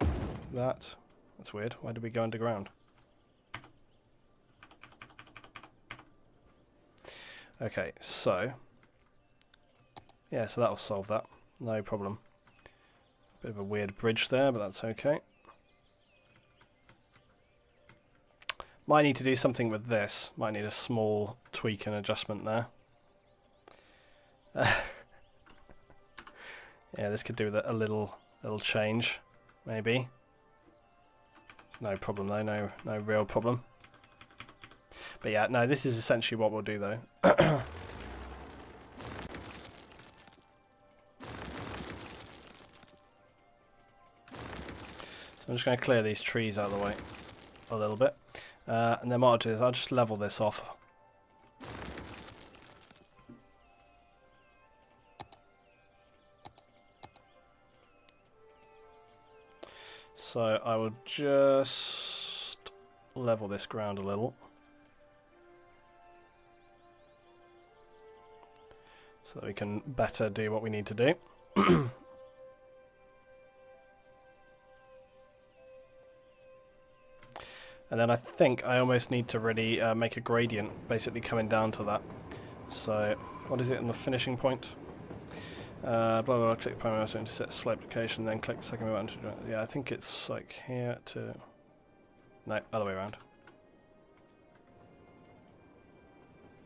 that. That's weird. Why did we go underground? Okay, so yeah, so that'll solve that. No problem. Bit of a weird bridge there, but that's okay. Might need to do something with this. Might need a small tweak and adjustment there. Yeah, this could do with a little change, maybe. No problem though, no real problem. But yeah, no, this is essentially what we'll do though. So I'm just going to clear these trees out of the way a little bit. And then what I'll do is I'll just level this off. So I will just level this ground a little. So that we can better do what we need to do. And then I think I almost need to really make a gradient basically coming down to that. So what is it in the finishing point? Blah blah blah, click primary mouse to set slope location, then click second button to, yeah, I think it's like here to, no, other way around.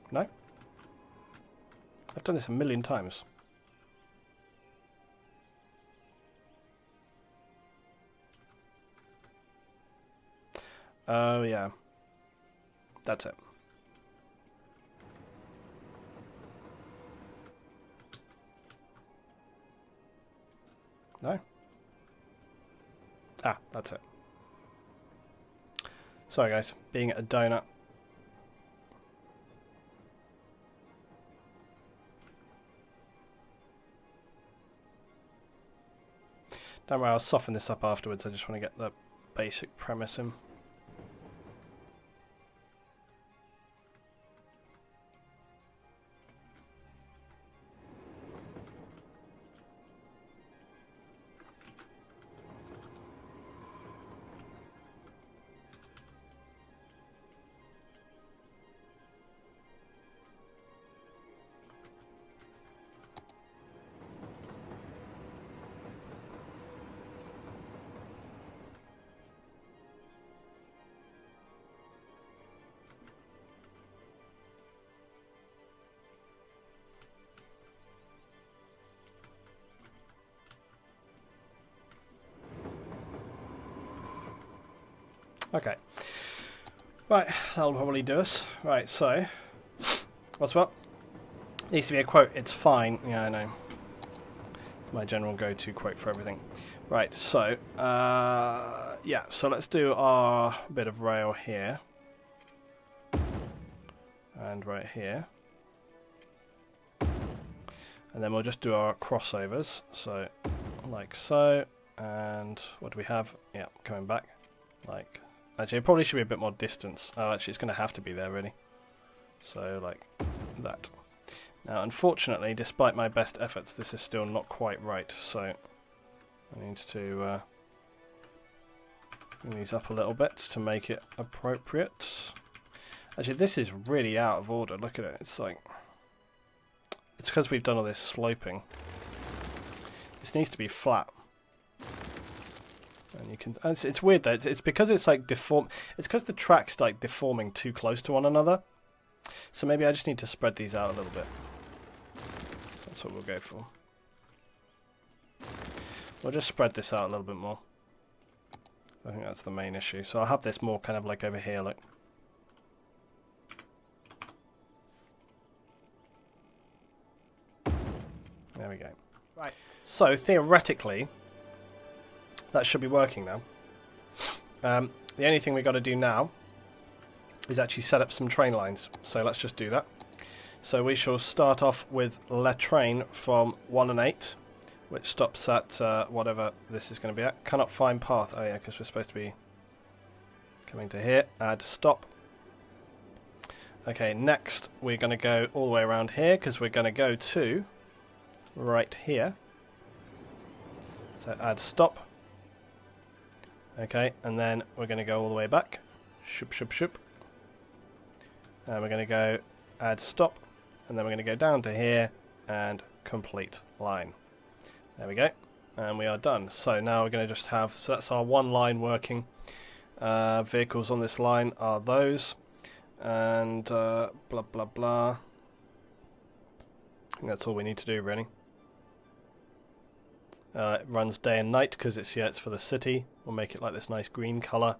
No? I've done this a million times. Oh yeah. That's it. No? Ah, that's it. Sorry guys, being a donut. Don't worry, I'll soften this up afterwards. I just want to get the basic premise in. Okay. Right, that'll probably do us. Right, so... What's what? Needs to be a quote. It's fine. Yeah, I know. It's my general go-to quote for everything. Right, so... yeah, so let's do our bit of rail here. And right here. And then we'll just do our crossovers. So, like so. And what do we have? Yeah, coming back. Like... Actually, it probably should be a bit more distance. Oh, actually, it's going to have to be there, really. So, like that. Now, unfortunately, despite my best efforts, this is still not quite right. So, I need to bring these up a little bit to make it appropriate. Actually, this is really out of order. Look at it. It's like... It's because we've done all this sloping. This needs to be flat. And you can. It's weird though. It's because it's like deform. It's because the track's like deforming too close to one another. So maybe I just need to spread these out a little bit. So that's what we'll go for. We'll just spread this out a little bit more. I think that's the main issue. So I'll have this more kind of like over here, look. There we go. Right. So theoretically, that should be working now. The only thing we've got to do now is actually set up some train lines. So let's just do that. So we shall start off with Le Train from 1 and 8, which stops at whatever this is going to be at. Cannot find path. Oh yeah, because we're supposed to be coming to here. Add stop. Okay, next we're going to go all the way around here because we're going to go to right here. So add stop. Okay, and then we're going to go all the way back. Shoop, shoop, shoop. And we're going to go add stop. And then we're going to go down to here and complete line. There we go. And we are done. So now we're going to just have... So that's our one line working. Vehicles on this line are those. And blah, blah, blah. I think that's all we need to do, really. It runs day and night because it's for the city. We'll make it like this nice green colour.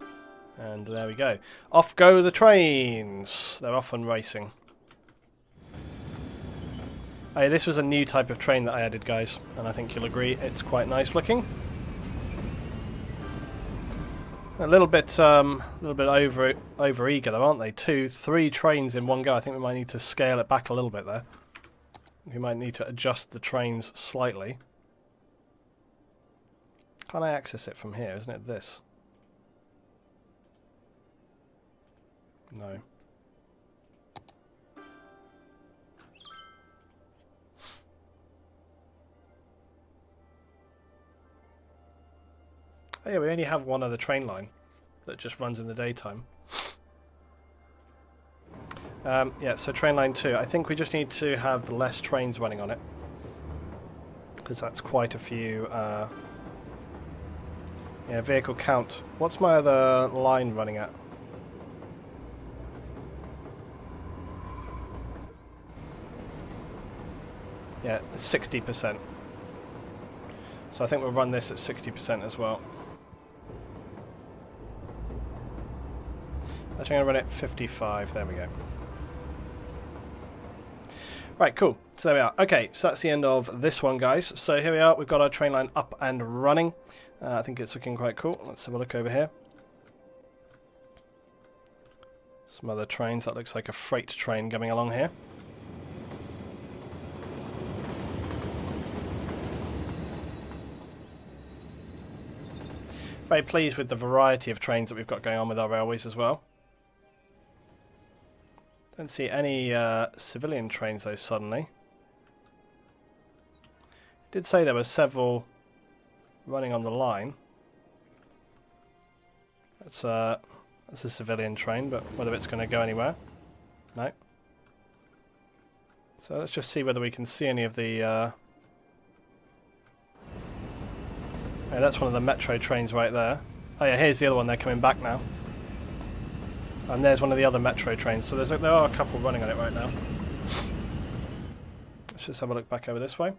And there we go. Off go the trains! They're off and racing. Hey, this was a new type of train that I added, guys. And I think you'll agree it's quite nice looking. A little bit over eager though, aren't they? 2, 3 trains in one go. I think we might need to scale it back a little bit there. We might need to adjust the trains slightly. Can't I access it from here? Isn't it this? No. Oh yeah, we only have one other train line that just runs in the daytime. Yeah, so train line 2. I think we just need to have less trains running on it. Because that's quite a few... yeah, vehicle count. What's my other line running at? Yeah, 60%. So I think we'll run this at 60% as well. Actually, I'm going to run it 55. There we go. Right, cool. So there we are. Okay, so that's the end of this one, guys. So here we are. We've got our train line up and running. I think it's looking quite cool. Let's have a look over here. Some other trains. That looks like a freight train coming along here. Very pleased with the variety of trains that we've got going on with our railways as well. Don't see any civilian trains though suddenly. Did say there were several running on the line. That's a civilian train, but whether it's going to go anywhere, no. So let's just see whether we can see any of the... Oh, that's one of the metro trains right there. Oh yeah, here's the other one. They're coming back now. And there's one of the other metro trains. So there are a couple running on it right now. Let's just have a look back over this way.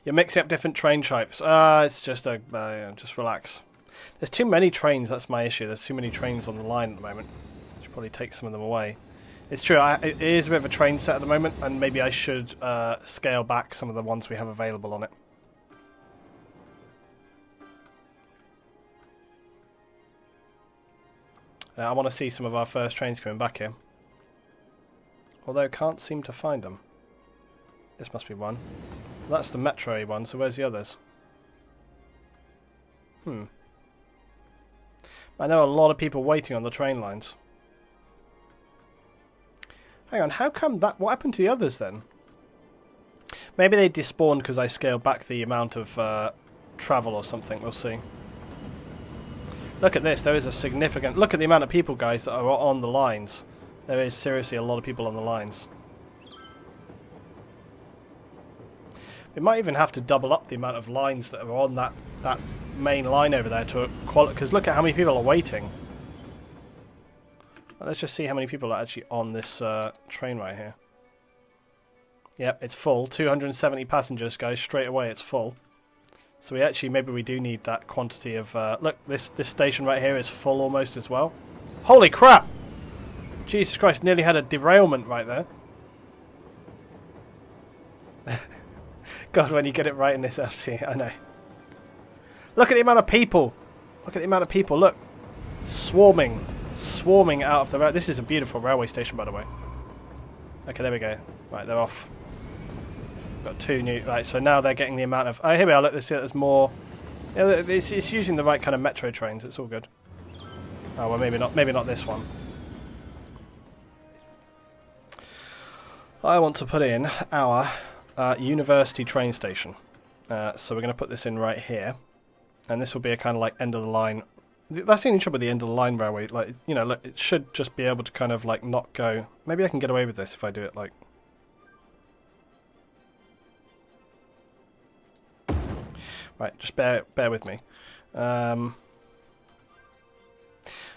You're mixing up different train types. It's just just relax. There's too many trains, that's my issue. There's too many trains on the line at the moment. I should probably take some of them away. It's true, it is a bit of a train set at the moment, and maybe I should scale back some of the ones we have available on it. I want to see some of our first trains coming back here. Although I can't seem to find them. This must be one. That's the metro one, so where's the others? I know a lot of people waiting on the train lines. Hang on, how come that... What happened to the others then? Maybe they despawned because I scaled back the amount of travel or something, we'll see. Look at this, there is a significant... Look at the amount of people, guys, that are on the lines. There is seriously a lot of people on the lines. We might even have to double up the amount of lines that are on that main line over there to quality, because look at how many people are waiting. Let's just see how many people are actually on this train right here. Yep, it's full. 270 passengers, guys, straight away it's full. So we actually, maybe we do need that quantity of... look, this station right here is full almost as well. Holy crap! Jesus Christ, nearly had a derailment right there. God, when you get it right in this LC, I know. Look at the amount of people! Look at the amount of people, look! Swarming. Swarming out of the road. This is a beautiful railway station, by the way. Okay, there we go. Right, they're off. Got two new... Right, so now they're getting the amount of... Oh, here we are, look, there's more... Yeah, it's using the right kind of metro trains, it's all good. Oh, well, maybe not this one. I want to put in our university train station. So we're going to put this in right here. And this will be a kind of like end of the line. That's the only trouble with the end of the line railway. Like, you know, look, it should just be able to kind of like not go... Maybe I can get away with this if I do it like... Right, just bear with me. Oh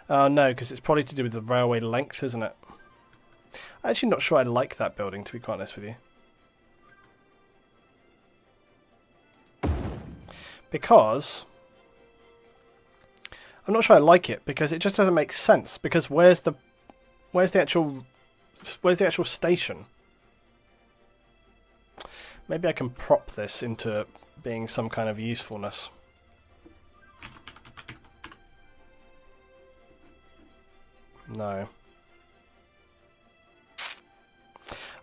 no, because it's probably to do with the railway length, isn't it? I'm actually not sure I like that building, to be quite honest with you. Because... I'm not sure I like it, because it just doesn't make sense. Because where's the actual station? Maybe I can prop this into being some kind of usefulness. No.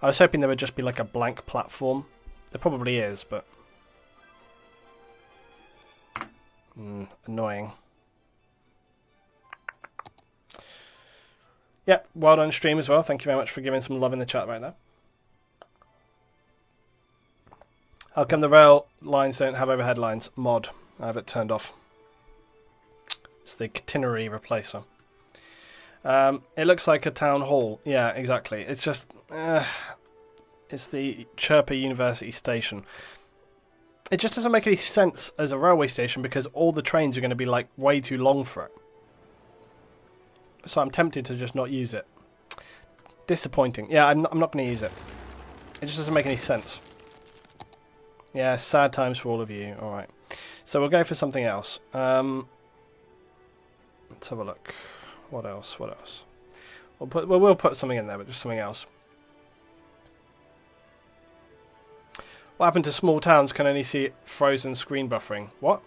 I was hoping there would just be like a blank platform. There probably is, but... annoying. Yep, well done stream as well. Thank you very much for giving some love in the chat right now. How come the rail lines don't have overhead lines? Mod. I have it turned off. It's the catenary replacer. It looks like a town hall. Yeah, exactly. It's just... it's the Chirper University Station. It just doesn't make any sense as a railway station because all the trains are going to be like way too long for it. So I'm tempted to just not use it. Disappointing. Yeah, I'm not going to use it. It just doesn't make any sense. Yeah, sad times for all of you. Alright. So we'll go for something else. Let's have a look. What else? What else? We'll put something in there, but just something else. What happened to small towns can only see frozen screen buffering? What?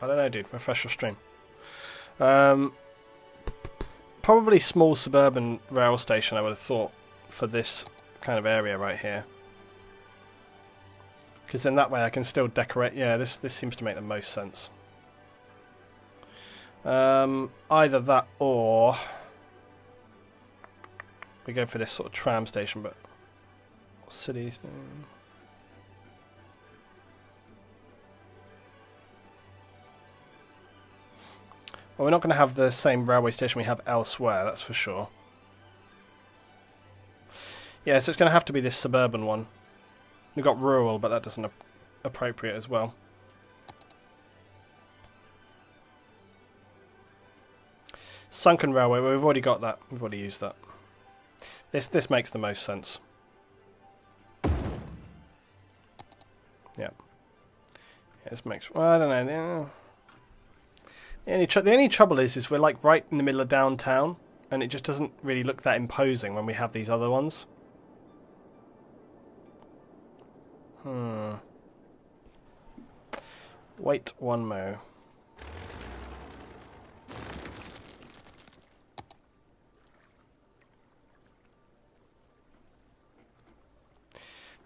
I don't know, dude. Refresh your stream. Probably small suburban rail station, I would have thought, for this kind of area right here. Because then that way I can still decorate. Yeah, this seems to make the most sense. Either that or we go for this sort of tram station, but cities. Well, we're not going to have the same railway station we have elsewhere, that's for sure. Yeah, so it's going to have to be this suburban one. We've got rural, but that doesn't appropriate as well. Sunken railway, well, we've already got that. We've already used that. This makes the most sense. Yeah. This makes... Well, I don't know. The only trouble is we're like right in the middle of downtown, and it just doesn't really look that imposing when we have these other ones. Wait one mo.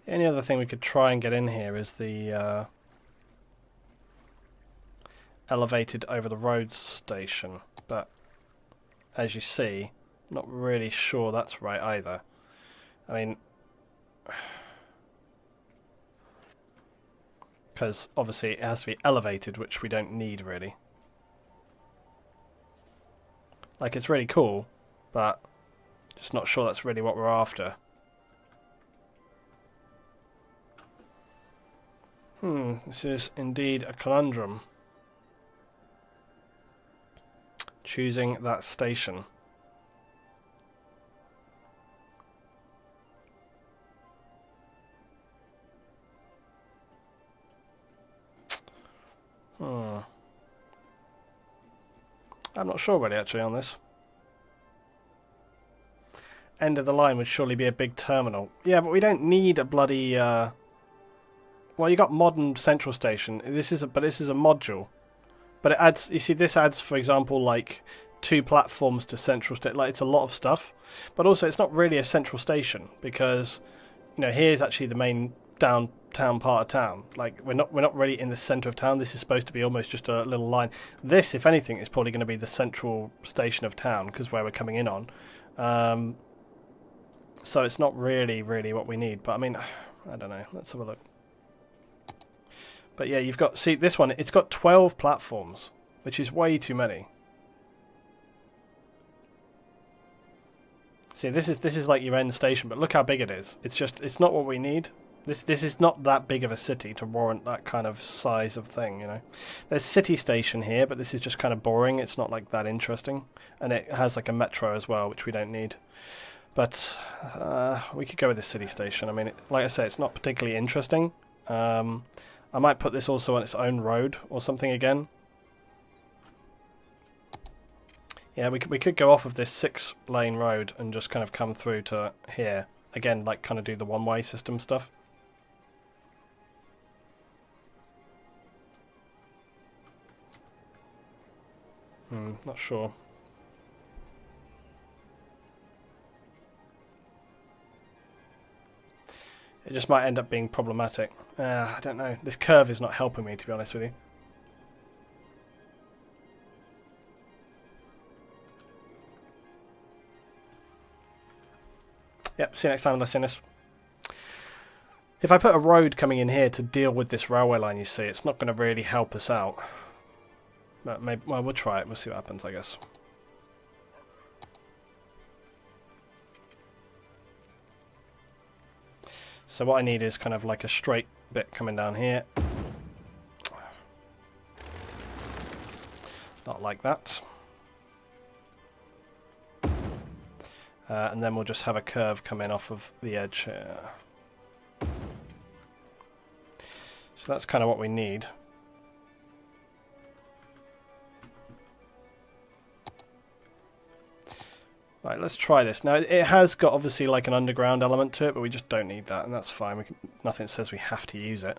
The only other thing we could try and get in here is the elevated over the road station, but as you see, I'm not really sure that's right either. I mean, because obviously it has to be elevated, which we don't need really. Like, it's really cool, but just not sure that's really what we're after. This is indeed a conundrum. Choosing that station. I'm not sure really actually on this. End of the line would surely be a big terminal. Yeah, but we don't need a bloody well, you got modern central station. This is a module. But it adds, you see, this adds, for example, like 2 platforms to central station. Like, it's a lot of stuff. But also, it's not really a central station because, you know, here's actually the main downtown part of town. Like, we're not really in the centre of town. This is supposed to be almost just a little line. This, if anything, is probably going to be the central station of town because where we're coming in on. So it's not really what we need. But I mean, I don't know. Let's have a look. But yeah, you've got, see, this one, it's got 12 platforms, which is way too many. See, this is like your end station, but look how big it is. It's not what we need. This is not that big of a city to warrant that kind of size of thing, you know. There's city station here, but this is just kind of boring. It's not like that interesting. And it has like a metro as well, which we don't need. But we could go with the city station. I mean, like I say, it's not particularly interesting. I might put this also on its own road or something again. Yeah, we could go off of this 6-lane road and just kind of come through to here. Again, like kind of do the one-way system stuff. Not sure. It just might end up being problematic. I don't know. This curve is not helping me, to be honest with you. Yep, see you next time, listeners. If I put a road coming in here to deal with this railway line, you see, it's not going to really help us out. But maybe, well, we'll try it. We'll see what happens, I guess. So what I need is kind of like a straight bit coming down here. Not like that. And then we'll just have a curve coming off of the edge here. So that's kind of what we need. Right, let's try this. Now, it has got obviously like an underground element to it, but we just don't need that, and that's fine. Nothing says we have to use it.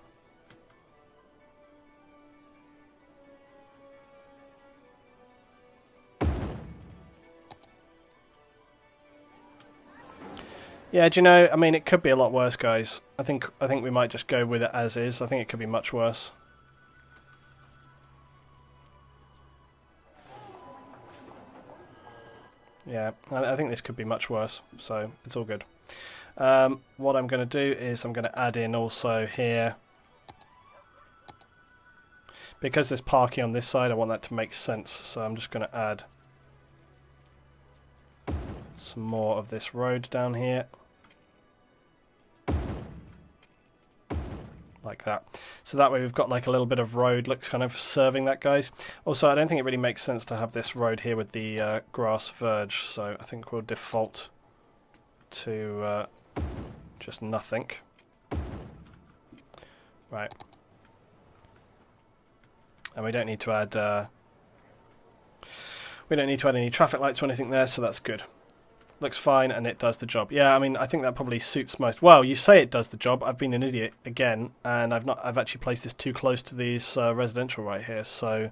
Yeah, do you know, I mean, it could be a lot worse, guys. I think we might just go with it as is. I think it could be much worse. Yeah, I think this could be much worse, so it's all good. What I'm going to do is I'm going to add in also here, because there's parking on this side, I want that to make sense, so I'm just going to add some more of this road down here. Like that. So that way we've got like a little bit of road looks kind of serving that, guys. Also, I don't think it really makes sense to have this road here with the grass verge, so I think we'll default to just nothing. Right. And we don't need to add We don't need to add any traffic lights or anything there, so that's good. Looks fine, and it does the job. Yeah, I mean, I think that probably suits most. Well, you say it does the job. I've been an idiot again, and I've actually placed this too close to these residential right here. So,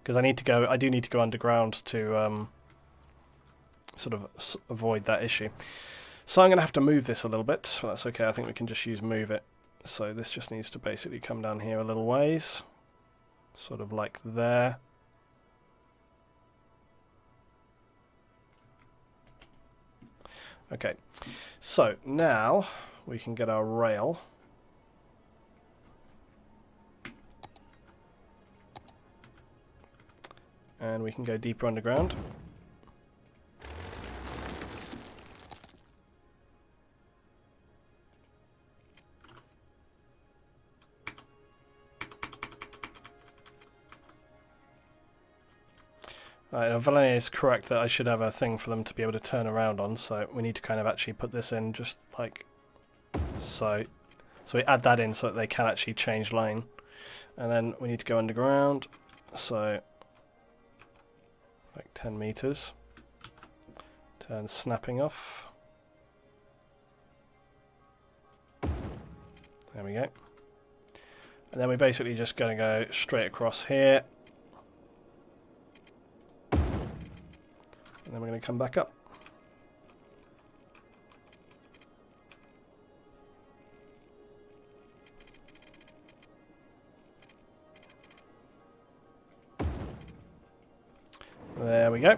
because I do need to go underground to sort of avoid that issue. So I'm going to have to move this a little bit. Well, that's okay. I think we can just use move it. So this just needs to basically come down here a little ways, sort of like there. Okay, so now we can get our rail. And we can go deeper underground. Right, Valene is correct that I should have a thing for them to be able to turn around on, so we need to kind of actually put this in just like so. So we add that in so that they can actually change lane. And then we need to go underground, so like 10 meters. Turn snapping off. There we go. And then we're basically just going to go straight across here. And then we're going to come back up. There we go.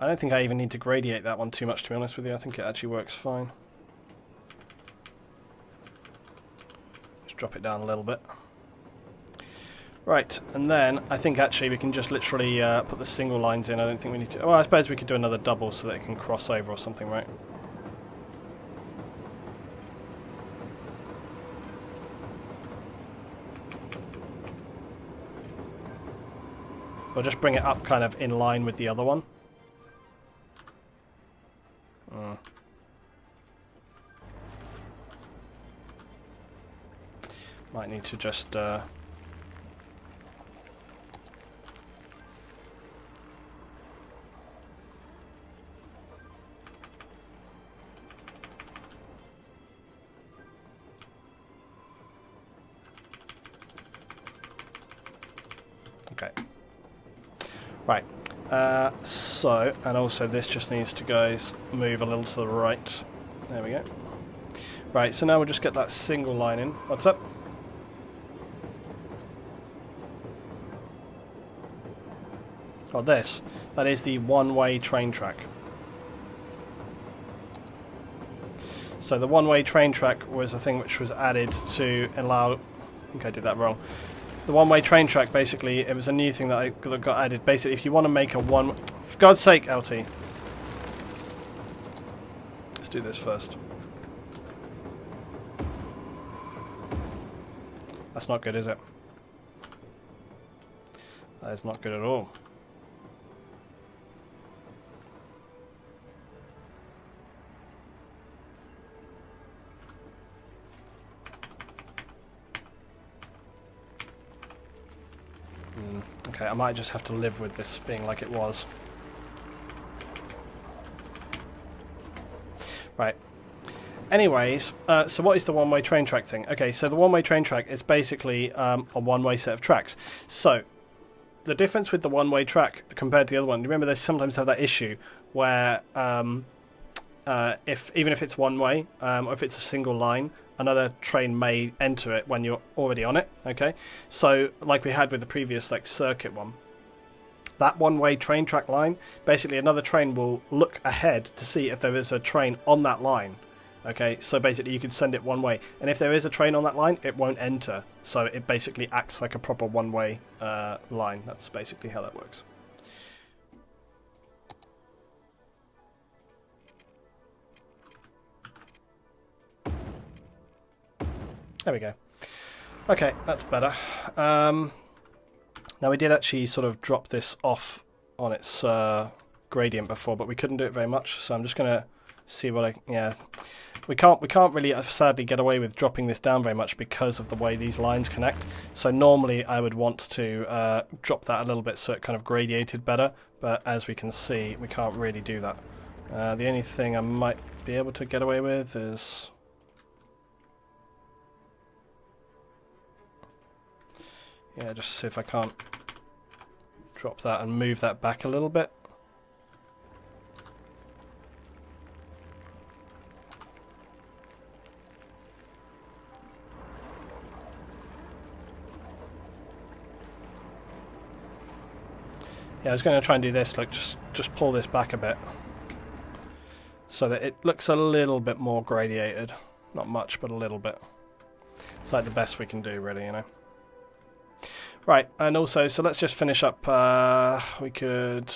I don't think I even need to gradiate that one too much, to be honest with you. I think it actually works fine. Just drop it down a little bit. Right, and then I think actually we can just literally put the single lines in. I don't think we need to... Well, I suppose we could do another double so that it can cross over or something, right? Or just bring it up kind of in line with the other one. Might need to just... Okay. Right. So, and also this just needs to move a little to the right. There we go. Right, so now we'll just get that single line in. What's up? Oh, this. That is the one-way train track. So the one-way train track was a thing which was added to allow... I think I did that wrong. The one-way train track, basically, it was a new thing that got added. Basically, if you want to make a one... For God's sake, LT. Let's do this first. That's not good, is it? That is not good at all. Okay, I might just have to live with this being like it was. Right. Anyways, so what is the one-way train track thing? Okay, so the one-way train track is basically a one-way set of tracks. So, the difference with the one-way track compared to the other one, remember they sometimes have that issue where even if it's one-way, or if it's a single line, another train may enter it when you're already on it, okay? So, like we had with the previous circuit one, that one-way train track line, basically another train will look ahead to see if there is a train on that line, okay? So basically you can send it one way, and if there is a train on that line, it won't enter. So it basically acts like a proper one-way line. That's basically how that works. There we go. Okay, that's better. Now we did actually sort of drop this off on its gradient before, but we couldn't do it very much, so I'm just going to see what We can't really sadly get away with dropping this down very much because of the way these lines connect. So normally I would want to drop that a little bit so it kind of gradiated better, but as we can see we can't really do that. The only thing I might be able to get away with is... yeah, just see if I can't drop that and move that back a little bit. Yeah, I was going to try and do this, like just pull this back a bit so that it looks a little bit more gradiated. Not much, but a little bit. It's like the best we can do, really, you know. Right, and also, so let's just finish up. We could...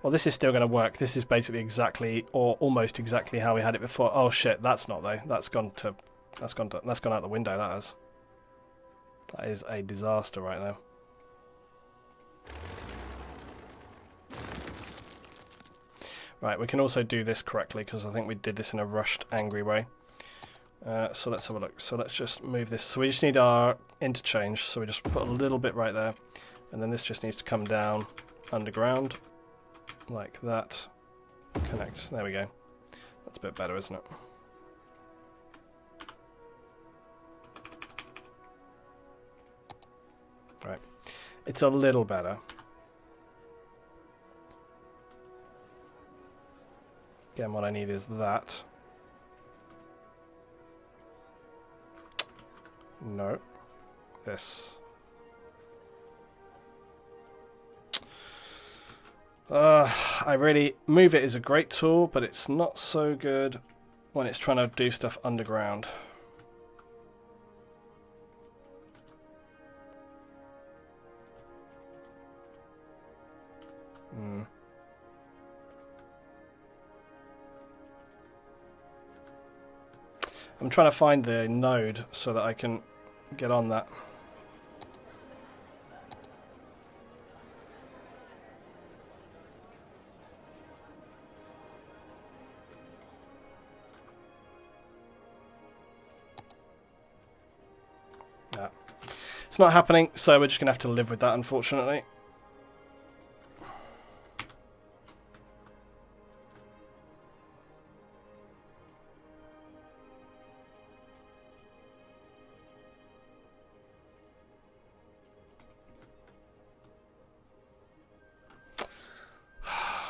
well, this is still going to work. This is basically exactly, or almost exactly how we had it before. Oh shit, that's not though. That's gone out the window. That has. That is a disaster right now. Right, we can also do this correctly because I think we did this in a rushed, angry way. So let's have a look. So let's just move this. So we just need our interchange. So we just put a little bit right there, and then this just needs to come down underground, like that. Connect. There we go. That's a bit better, isn't it? Right. It's a little better. Again, what I need is that. No. This. I really... move it is a great tool, but it's not so good when it's trying to do stuff underground. I'm trying to find the node so that I can get on that. Yeah. It's not happening, so we're just going to have to live with that, unfortunately.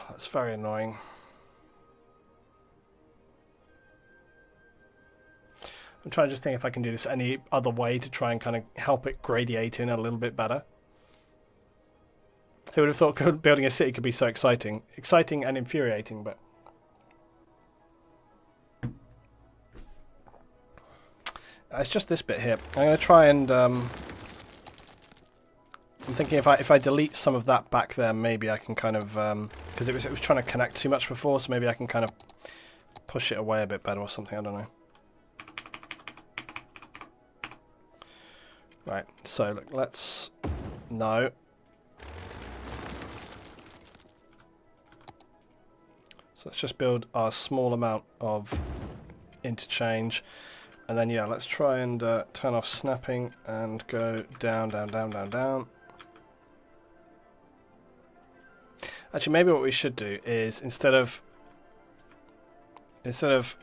That's very annoying. I'm trying to just think if I can do this any other way to try and kind of help it gradiate in a little bit better. Who would have thought building a city could be so exciting? Exciting and infuriating, but... it's just this bit here. I'm going to try and... I'm thinking if I delete some of that back there, maybe I can kind of... because it was trying to connect too much before, so maybe I can kind of push it away a bit better or something, I don't know. Right, so look, let's... no. So let's just build our small amount of interchange. And then, yeah, let's try and turn off snapping and go down, down, down, down, down. Actually, maybe what we should do is instead of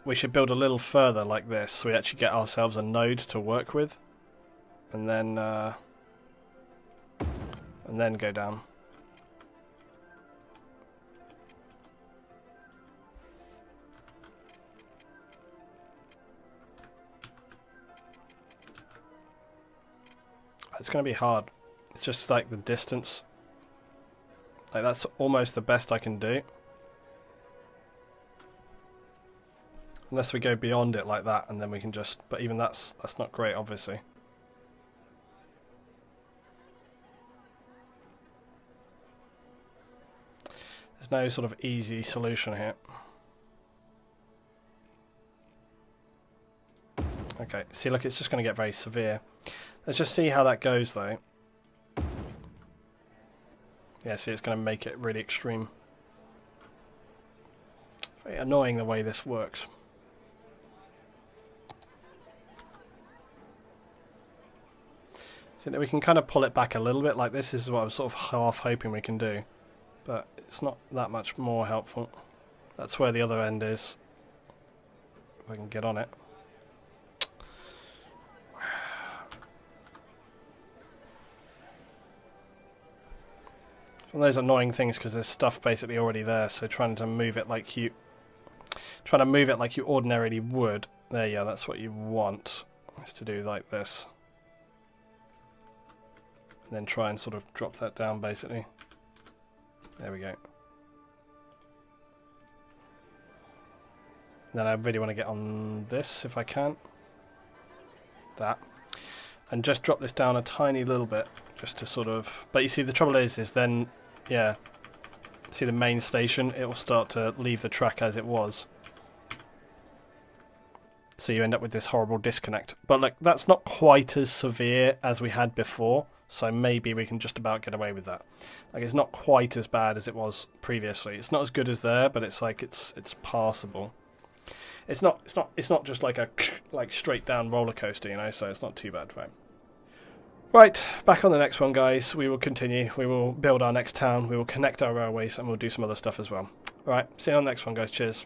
we should build a little further like this, so we actually get ourselves a node to work with, and then go down. It's going to be hard. It's just like the distance. Like that's almost the best I can do. Unless we go beyond it like that, and then we can just... but even that's not great, obviously. There's no sort of easy solution here. Okay, see, look, it's just going to get very severe. Let's just see how that goes, though. Yeah, see, it's going to make it really extreme. Very annoying the way this works. So we can kind of pull it back a little bit like this. This is what I was sort of half hoping we can do. But it's not that much more helpful. That's where the other end is. If I can get on it. One of those annoying things because there's stuff basically already there, so trying to move it like you ordinarily would. There you go, that's what you want, is to do like this. And then try and sort of drop that down basically. There we go. Then I really want to get on this if I can. That. And just drop this down a tiny little bit, just to sort of... But you see, the trouble is then, yeah, see the main station, it will start to leave the track as it was. So you end up with this horrible disconnect. But look, that's not quite as severe as we had before, so maybe we can just about get away with that. Like, it's not quite as bad as it was previously. It's not as good as there, but it's like it's passable. It's not just like a straight down roller coaster, you know, so it's not too bad, right? Right, back on the next one, guys. We will continue. We will build our next town. We will connect our railways, and we'll do some other stuff as well. All right, see you on the next one, guys. Cheers.